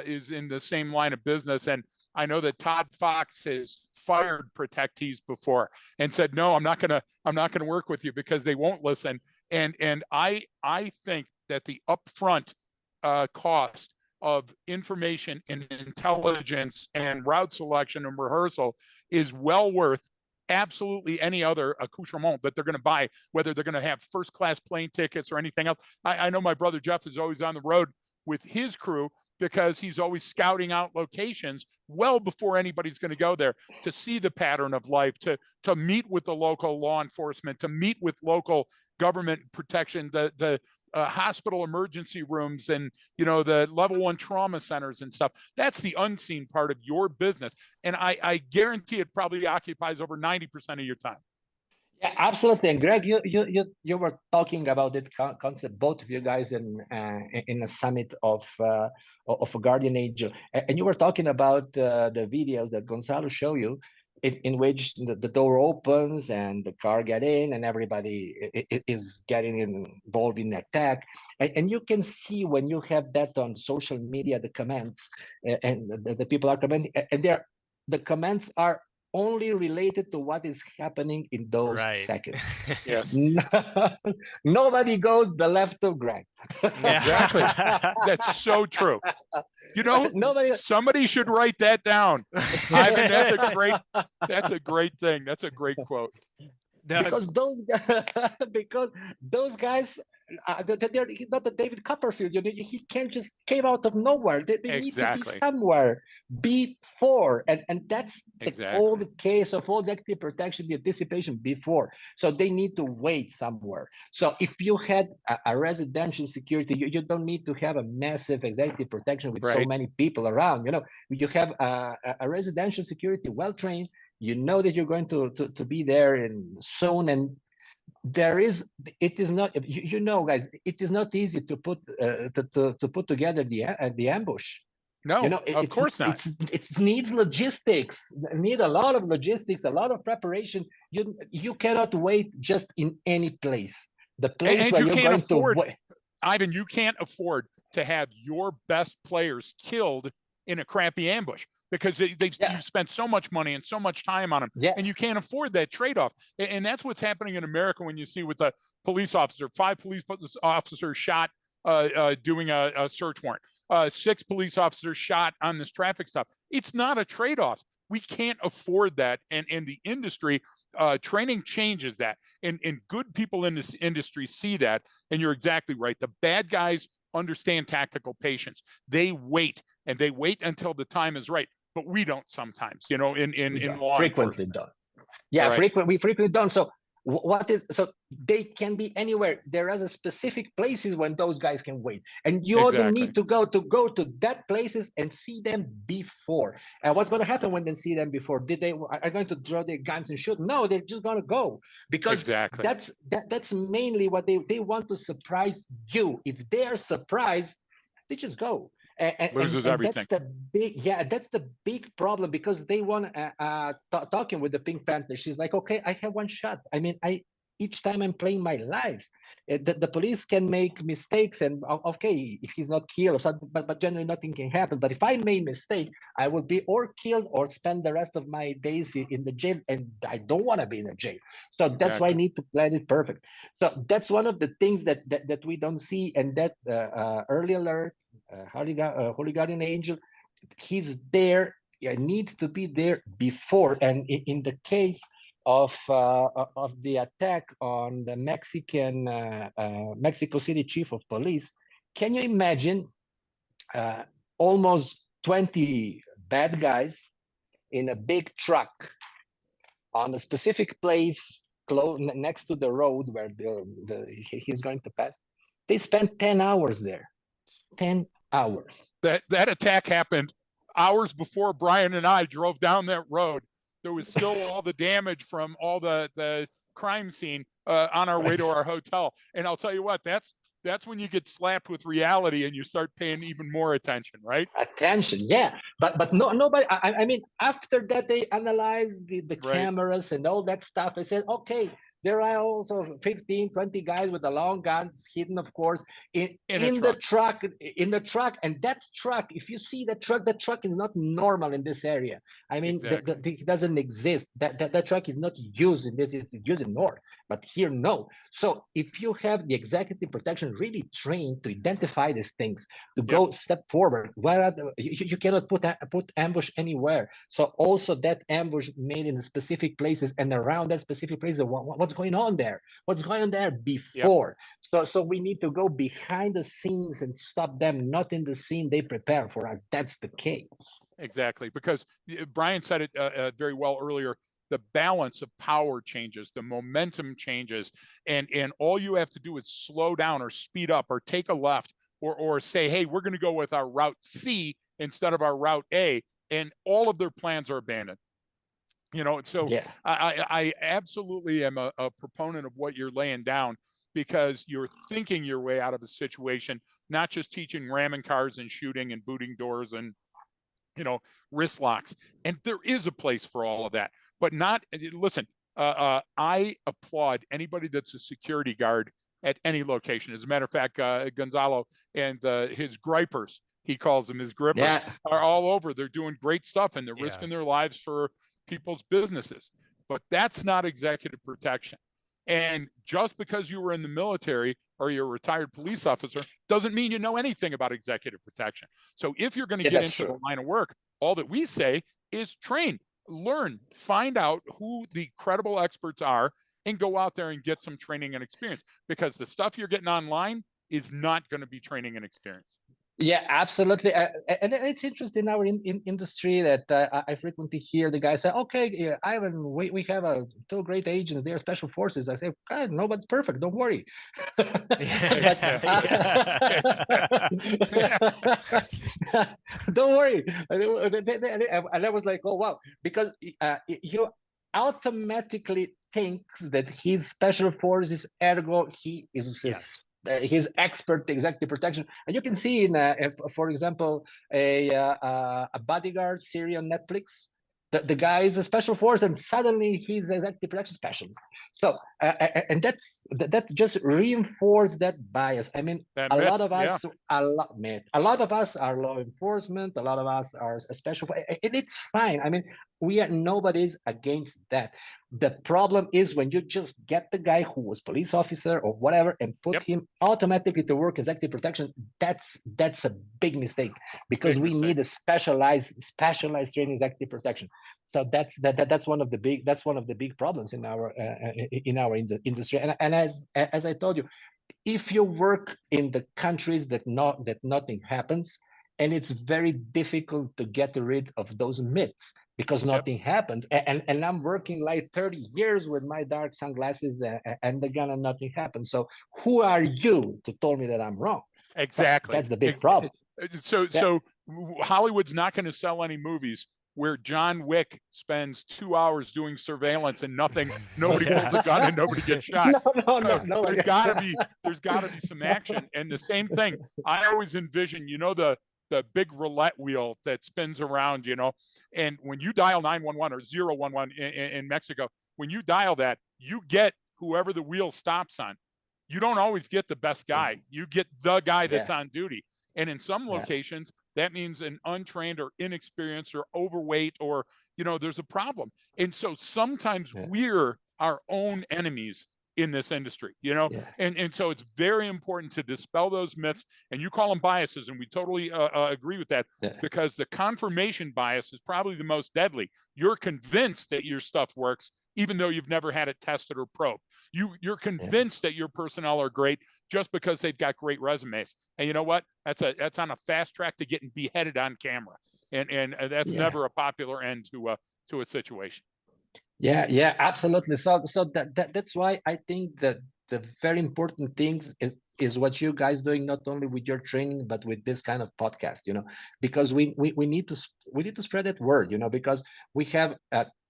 is in the same line of business. And I know that Todd Fox has fired protectees before and said, no, I'm not gonna work with you because they won't listen. And I think that the upfront cost of information and intelligence and route selection and rehearsal is well worth absolutely any other accoutrement that they're going to buy, whether they're going to have first class plane tickets or anything else. I know my brother Jeff is always on the road with his crew, because he's always scouting out locations well before anybody's going to go there, to see the pattern of life, to meet with the local law enforcement, to meet with local government protection, the hospital emergency rooms, and the level 1 trauma centers and stuff. That's the unseen part of your business, and I guarantee it probably occupies over 90% of your time. Yeah, absolutely. And Greg, you were talking about that concept, both of you guys, in a summit of a guardian angel, and you were talking about the videos that Gonzalo showed you, in which the door opens and the car get in, and everybody is getting involved in the attack, and you can see when you have that on social media, the comments, and the people are commenting, and the comments are only related to what is happening in those seconds. Yes. Nobody goes the left of Greg. Exactly. That's so true. Somebody should write that down. Ivan, that's a great thing. That's a great quote. Because those guys, they're not the David Copperfield. He can't just came out of nowhere. They need to be somewhere before, and that's all the case of all the executive protection, the anticipation before. So they need to wait somewhere. So if you had a residential security, you don't need to have a massive executive protection with so many people around. You have a residential security, well trained. You know that you're going to be there in soon, and it is not, guys, it is not easy to put together the ambush. No, of course not. It needs logistics, need a lot of logistics, a lot of preparation. You cannot wait just in any place. The place where you're going to wait. Ivan, you can't afford to have your best players killed in a crappy ambush, because you've spent so much money and so much time on them, and you can't afford that trade-off. And that's what's happening in America when you see with the police officer, 5 police officers shot doing a search warrant, 6 police officers shot on this traffic stop. It's not a trade-off. We can't afford that, and the industry training changes that, and good people in this industry see that. And you're exactly right. The bad guys understand tactical patience. They wait, and they wait until the time is right. But we don't sometimes, in law frequently enforcement. don't. Yeah, we frequently don't. So so they can be anywhere. There are specific places when those guys can wait, and you only need to go to that places and see them before. And what's going to happen when they see them before? Are going to draw their guns and shoot? No, they're just going to go, because that's mainly what they want, to surprise you. If they're surprised, they just go. Loses everything. That's the big problem, because they want talking with the Pink Panther. She's like, okay, I have one shot. I mean, each time I'm playing my life. The police can make mistakes, and okay, if he's not killed or something, but generally nothing can happen. But if I made mistake, I will be or killed or spend the rest of my days in the jail, and I don't want to be in a jail. So that's why I need to plan it perfect. So that's one of the things that we don't see, and that early alert, Holy Guardian Angel, he's there. Needs to be there before. And in the case of the attack on the Mexico City chief of police, can you imagine almost 20 bad guys in a big truck on a specific place next to the road where he's going to pass? They spent 10 hours there. 10 hours. That attack happened hours before Brian and I drove down that road. There was still all the damage from all the crime scene on our way to our hotel. And I'll tell you what, that's when you get slapped with reality and you start paying even more attention, right? Attention, yeah. But nobody, I mean, after that, they analyzed the cameras and all that stuff. They said, okay, there are also 15, 20 guys with the long guns hidden, of course, in the truck. And that truck, if you see the truck is not normal in this area. I mean, it doesn't exist. That truck is not used in this, it's used in North, but here, no. So if you have the executive protection really trained to identify these things, to go step forward, where are you cannot put ambush anywhere. So also that ambush made in specific places and around that specific place, what's going on there? What's going on there before? So we need to go behind the scenes and stop them, not in the scene they prepare for us. That's the case. Exactly, because Brian said it very well earlier. The balance of power changes, the momentum changes, and all you have to do is slow down or speed up or take a left or say, hey, we're going to go with our route C instead of our route A, and all of their plans are abandoned. You know, so I absolutely am a proponent of what you're laying down, because you're thinking your way out of a situation, not just teaching ramming cars and shooting and booting doors and, you know, wrist locks. And there is a place for all of that, but not, listen, I applaud anybody that's a security guard at any location. As a matter of fact, Gonzalo and his gripers, he calls them his grippers, are all over. They're doing great stuff and they're risking their lives for people's businesses, but that's not executive protection. And just because you were in the military or you're a retired police officer doesn't mean you know anything about executive protection. So if you're going to get into the line of work, all that we say is train, learn, find out who the credible experts are, and go out there and get some training and experience, because the stuff you're getting online is not going to be training and experience. Yeah, absolutely. And it's interesting in our industry that I frequently hear the guy say, okay, Ivan, we have two great agents, they're special forces. I say, God, nobody's perfect, don't worry. Don't worry. And I was like, oh, wow, because you automatically thinks that he's special forces, ergo he is his expert executive protection. And you can see in, for example, a bodyguard series on Netflix. The guy is a special force, and suddenly he's an executive protection specialist. So, and that just reinforced that bias. I mean, a lot of us are law enforcement. A lot of us are special, and it's fine. I mean, nobody's against that. The problem is when you just get the guy who was police officer or whatever and put him automatically to work as active protection. That's a big mistake, because we need a specialized training as active protection. So that's one of the big problems in our industry. And as I told you, if you work in the countries that nothing happens, and it's very difficult to get rid of those myths, because nothing happens. And I'm working like 30 years with my dark sunglasses and the gun, and nothing happens. So who are you to tell me that I'm wrong? Exactly. That's the big problem. So Hollywood's not going to sell any movies where John Wick spends 2 hours doing surveillance and nobody pulls a gun and nobody gets shot. No. There's gotta be some action. And the same thing, I always envision, you know, the big roulette wheel that spins around, you know, and when you dial 911 or 011 in Mexico, when you dial that, you get whoever the wheel stops on. You don't always get the best guy. You get the guy that's on duty. And in some locations, that means an untrained or inexperienced or overweight, or, there's a problem. And so sometimes we're our own enemies in this industry, and so it's very important to dispel those myths. And you call them biases, and we totally agree with that, because the confirmation bias is probably the most deadly. You're convinced that your stuff works, even though you've never had it tested or probed. You're convinced that your personnel are great just because they've got great resumes. And you know what? That's on a fast track to getting beheaded on camera, and that's never a popular end to a situation. Yeah, absolutely. So that's why I think that the very important things is what you guys doing, not only with your training, but with this kind of podcast, because we need to spread that word, because we have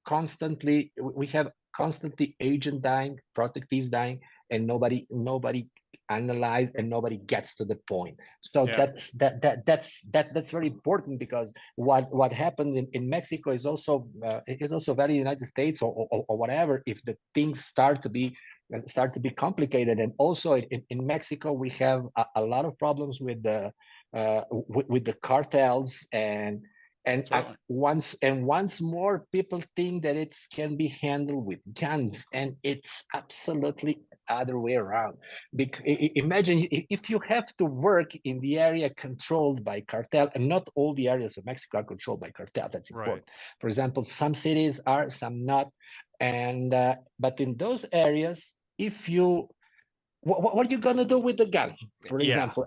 constantly agent dying, protectees dying, and nobody analyze, and nobody gets to the point. So that's very important, because what happened in Mexico is also very United States or whatever, if the things start to be complicated. And also in Mexico we have a lot of problems with the cartels, and once more people think that it can be handled with guns, and it's absolutely other way around. Imagine if you have to work in the area controlled by cartel, and not all the areas of Mexico are controlled by cartel. That's important. For example, some cities are, some not, and but in those areas, if you what are you gonna do with the gun, for example?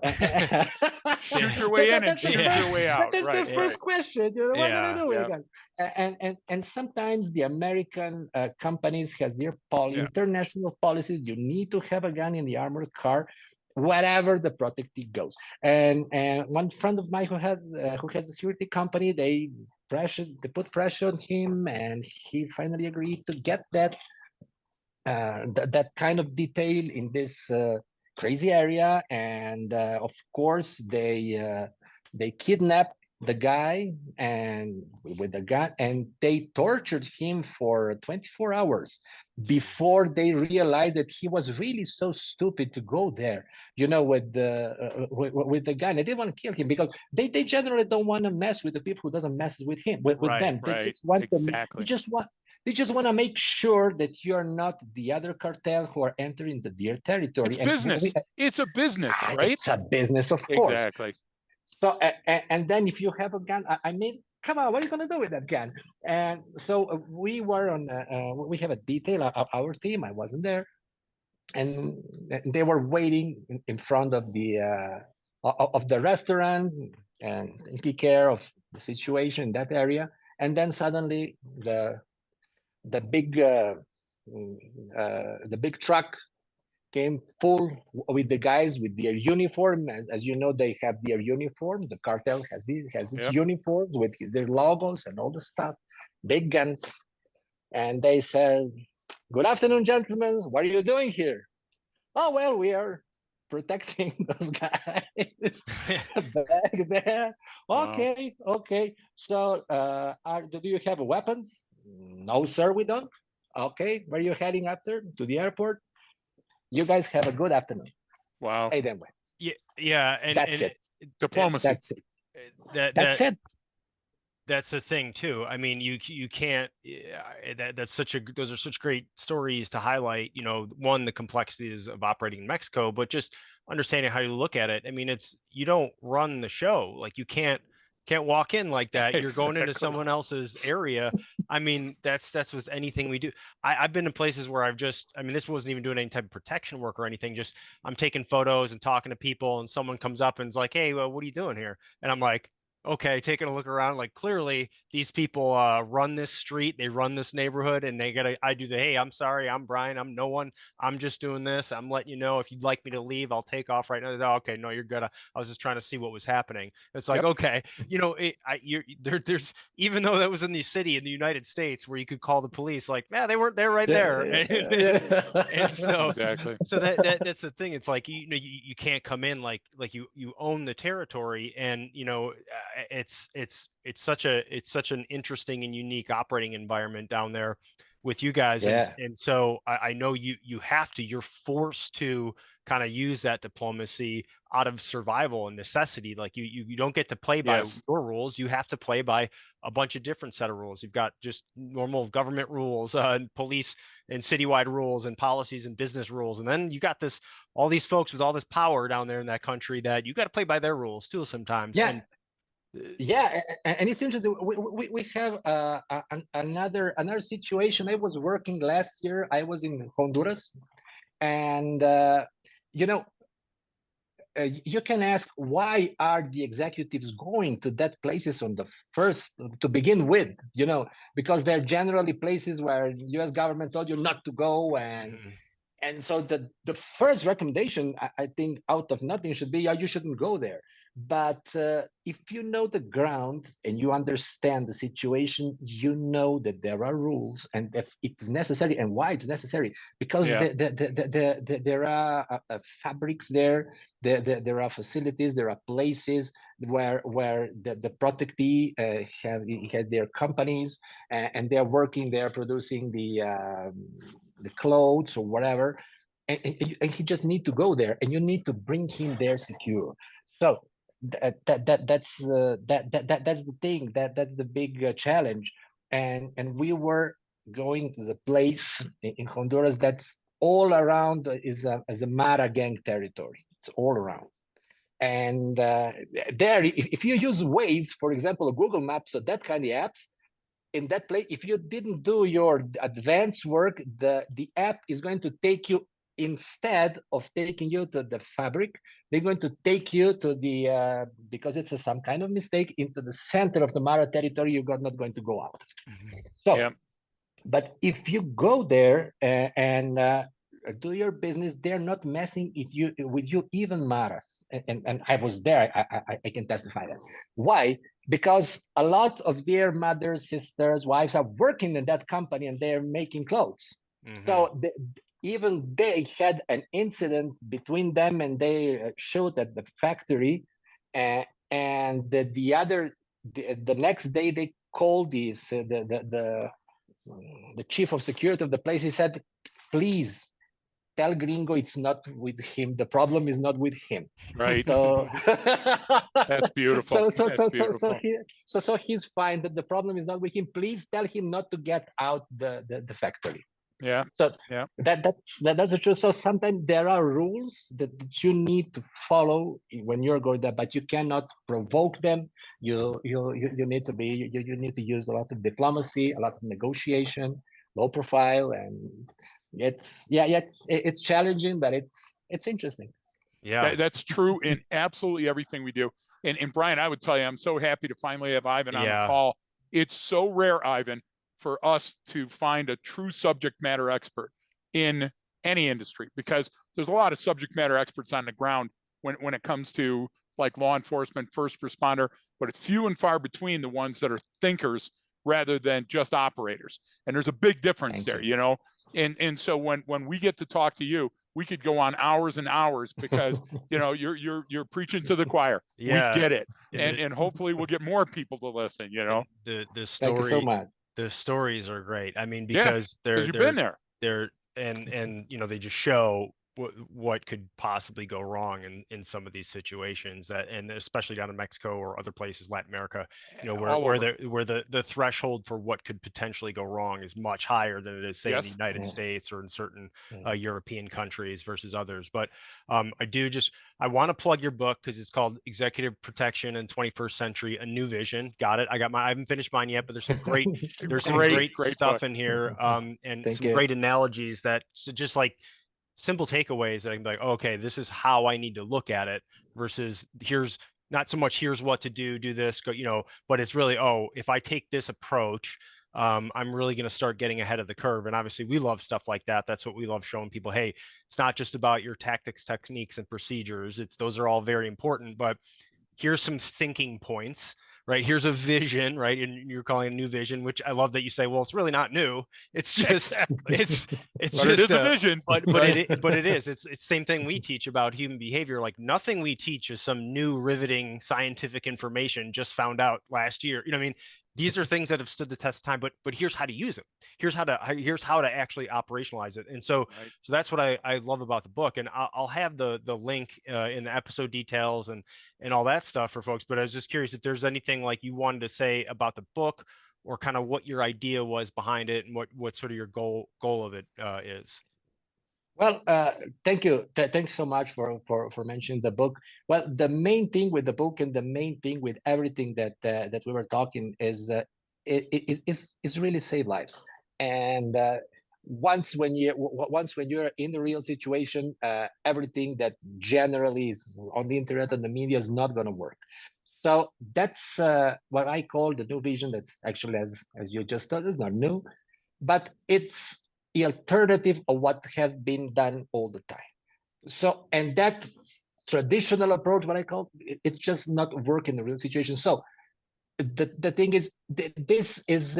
Shoot your way in and shoot your way out. That's the first question. What are you gonna do with the gun? And sometimes the American companies has their international policies. You need to have a gun in the armored car, whatever the protective goes. And one friend of mine who has a security company, they put pressure on him, and he finally agreed to get that kind of detail in this crazy area. And of course they kidnapped the guy and with the gun, and they tortured him for 24 hours before they realized that he was really so stupid to go there, with the gun. They didn't want to kill him, because they generally don't want to mess with the people who doesn't mess with him, with them. They just want They just want to make sure that you're not the other cartel who are entering their territory. It's business. It's a business, right? It's a business, of course. Exactly. So, and then if you have a gun, I mean, come on, what are you going to do with that gun? And so we were on, we have a detail of our team. I wasn't there. And they were waiting in front of the restaurant and taking care of the situation in that area. And then suddenly the big truck came full with the guys with their uniform. As you know, they have their uniform. The cartel has its uniforms with their logos and all the stuff, big guns. And they said, "Good afternoon, gentlemen. What are you doing here?" "Oh, well, we are protecting those guys back there." Okay, wow. Okay. So do you have weapons? "No, sir, we don't." "Okay, where are you heading after? To the airport?" "You guys have a good afternoon." Wow. Hey, then went. Yeah. That's it. Diplomacy. That's it. That's it. That's the thing too. I mean, you can't. Those are such great stories to highlight. One, the complexities of operating in Mexico, but just understanding how you look at it. I mean, you don't run the show. Like, you can't walk in like that. You're going into someone else's area. I mean, that's with anything we do. I've been in places where this wasn't even doing any type of protection work or anything. Just I'm taking photos and talking to people, and someone comes up and is like, "Hey, well, what are you doing here?" And I'm like, okay, taking a look around, like, clearly these people run this street, they run this neighborhood, and I do the, "Hey, I'm sorry, I'm Brian, I'm no one, I'm just doing this, I'm letting you know, if you'd like me to leave, I'll take off right now." "Oh, okay, no, you're good. I was just trying to see what was happening." It's like, okay, there's, even though that was in the city in the United States where you could call the police, like, they weren't there right there. And so, exactly. So that's the thing. It's like, you can't come in like you own the territory, and it's such an interesting and unique operating environment down there. with you guys. Yeah. And so I know you have to, you're forced to kind of use that diplomacy out of survival and necessity. Like you don't get to play by Yes. your rules. You have to play by a bunch of different set of rules. You've got just normal government rules, and police and citywide rules and policies and business rules. And then you got all these folks with all this power down there in that country that you got to play by their rules too sometimes. Yeah. And Yeah, and it's interesting. We have another situation. I was working last year. I was in Honduras, and you know, you can ask, why are the executives going to that places on the first to begin with? Because they're generally places where U.S. government told you not to go, and so the first recommendation, I think, out of nothing should be, you shouldn't go there. But if you know the ground and you understand the situation, you know that there are rules, and if it's necessary, and why it's necessary, because there are fabrics there, there are facilities, there are places where the protectee have their companies, and they're working, they're producing the clothes or whatever, and he just need to go there, and you need to bring him there secure. So that's the thing, that's the big challenge. And we were going to the place in Honduras that's all around is a Mara gang territory. It's all around. And there, if you use Waze, for example, or Google Maps, or that kind of apps, in that place, if you didn't do your advanced work, the app is going to take you, instead of taking you to the fabric, they're going to take you to the because it's some kind of mistake, into the center of the Mara territory. You're not going to go out. So, but if you go there and do your business, they're not messing with you, even Maras. And I was there. I can testify that. Why? Because a lot of their mothers, sisters, wives are working in that company, and they're making clothes. So even they had an incident between them, and they showed at the factory, and the next day they called the chief of security of the place. He said, please tell Gringo it's not with him. The problem is not with him. Right. So that's beautiful. So he's fine. That the problem is not with him. Please tell him not to get out the factory. Yeah. So that's the truth. So sometimes there are rules that you need to follow when you're going there, but you cannot provoke them. You need to be, you need to use a lot of diplomacy, a lot of negotiation, low profile, and it's challenging, but it's interesting. Yeah, that's true in absolutely everything we do. And Brian, I would tell you, I'm so happy to finally have Ivan on the call. It's so rare, Ivan, for us to find a true subject matter expert in any industry, because there's a lot of subject matter experts on the ground when it comes to like law enforcement, first responder, but it's few and far between the ones that are thinkers rather than just operators. And there's a big difference there, you know? And so when we get to talk to you, we could go on hours and hours, because you're preaching to the choir. Yeah. We get it. And hopefully we'll get more people to listen, The story, thank you so much. The stories are great. I mean, because you've been there. They're and they just show what could possibly go wrong in some of these situations, that, and especially down in Mexico or other places, Latin America, where the threshold for what could potentially go wrong is much higher than it is, say, in the United States or in certain European countries versus others. But I want to plug your book, because it's called Executive Protection in 21st Century: A New Vision. Got it. I haven't finished mine yet, but there's some great stuff in here, and Thank some you. great analogies that just like simple takeaways that I can be like, oh, okay, this is how I need to look at it, versus here's not so much here's what to do this, but it's really, if I take this approach, I'm really going to start getting ahead of the curve. And obviously we love stuff like that. That's what we love showing people. Hey, it's not just about your tactics, techniques, and procedures. Those are all very important, but here's some thinking points, right? Here's a vision, right? And you're calling it a new vision, which I love that you say, well, it's really not new. It's just, it's but just it is a vision, but it is, it's same thing we teach about human behavior. Like, nothing we teach is some new riveting scientific information just found out last year. I mean, these are things that have stood the test of time, but here's how to use it. Here's how to actually operationalize it. And so that's what I love about the book. And I'll have the link in the episode details and all that stuff for folks. But I was just curious if there's anything like you wanted to say about the book, or kind of what your idea was behind it, and what sort of your goal of it is. Well, thank you. Thanks so much for mentioning the book. Well, the main thing with the book and the main thing with everything that that we were talking is it's really save lives. And once when you're in the real situation, everything that generally is on the internet and the media is not going to work. So that's what I call the new vision. That's actually, as you just told, it's not new, but it's the alternative of what has been done all the time. So, and that traditional approach, what I call it's just not work in the real situation. So the thing is, this is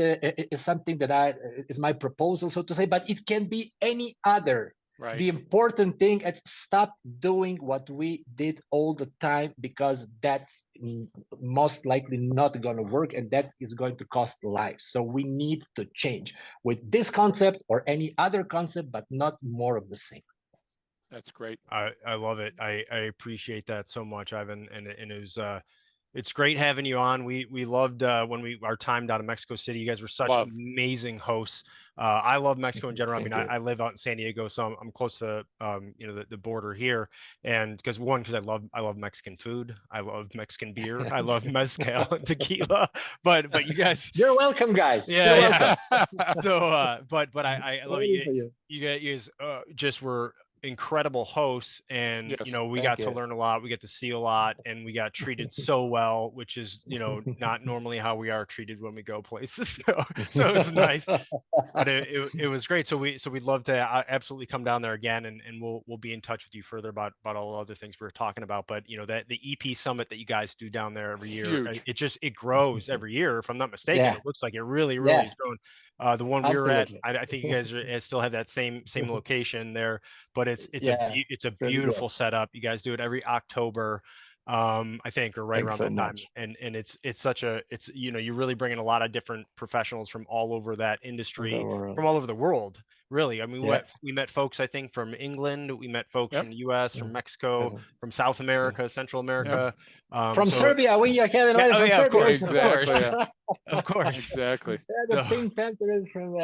something that is my proposal, so to say, but it can be any other. Right. The important thing is stop doing what we did all the time, because that's most likely not going to work, and that is going to cost lives. So we need to change with this concept or any other concept, but not more of the same. That's great. I love it. I appreciate that so much, Ivan. And it was it's great having you on. We loved when our time down in Mexico City. You guys were such amazing hosts. I love Mexico in general. I mean, I live out in San Diego, so I'm close to the border here. And because I love Mexican food. I love Mexican beer. I love mezcal and tequila. But you guys, you're welcome, guys. Yeah. So but I love you. You guys just were incredible hosts, and we got to learn a lot, we get to see a lot, and we got treated so well, which is not normally how we are treated when we go places. So it was nice, but it was great. So we'd love to absolutely come down there again, and we'll be in touch with you further about all the other things we were talking about. But that the EP summit that you guys do down there every year, it grows every year, if I'm not mistaken. It looks like it really is growing. The one we were at, I think you guys still have that same location there, but it's a beautiful setup. You guys do it every October, I think, or right around that time. And it's you're really bringing a lot of different professionals from all over that industry, from all over the world. Really, I mean, we met folks, I think, from England. We met folks from the U.S., from Mexico, from South America, Central America, from Serbia. We had from Serbia. Of course, of course, exactly. The pink panther is from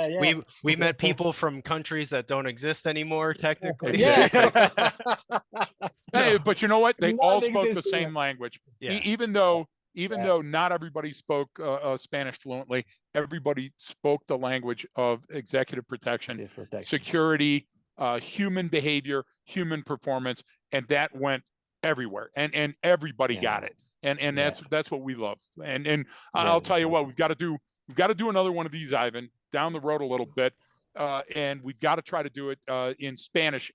we met people from countries that don't exist anymore, technically. Hey, but you know what? They all spoke the same language. Even though not everybody spoke Spanish fluently, everybody spoke the language of executive protection, security, human behavior, human performance, and that went everywhere, and everybody got it, and that's what we love. And I'll tell you what, we've got to do another one of these, Ivan, down the road a little bit, and we've got to try to do it in Spanish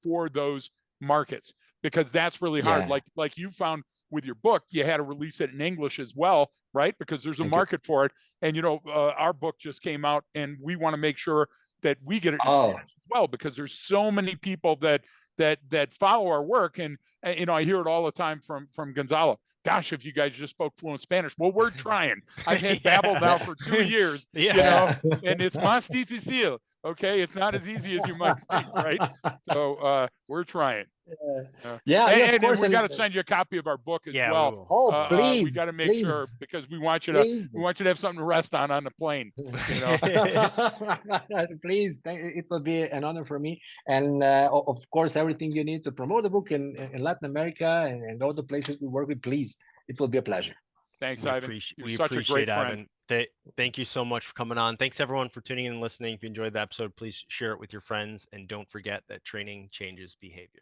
for those markets, because that's really hard. Like you found with your book, you had to release it in English as well, right? Because there's a market for it. And our book just came out, and we want to make sure that we get it in Spanish as well, because there's so many people that follow our work, and I hear it all the time from Gonzalo. Gosh, if you guys just spoke fluent Spanish. Well, we're trying. I've had Babbel now for 2 years, and it's más difícil. Okay, it's not as easy as you might think, right? So we're trying. And we got to send you a copy of our book as well. Oh, please! We got to make sure, because we want you to have something to rest on the plane. Please, it will be an honor for me, and of course, everything you need to promote the book in Latin America and all the places we work with. Please, it will be a pleasure. Thanks, Ivan. We appreciate it, Ivan. Thank you so much for coming on. Thanks everyone for tuning in and listening. If you enjoyed the episode, please share it with your friends, and don't forget that training changes behavior.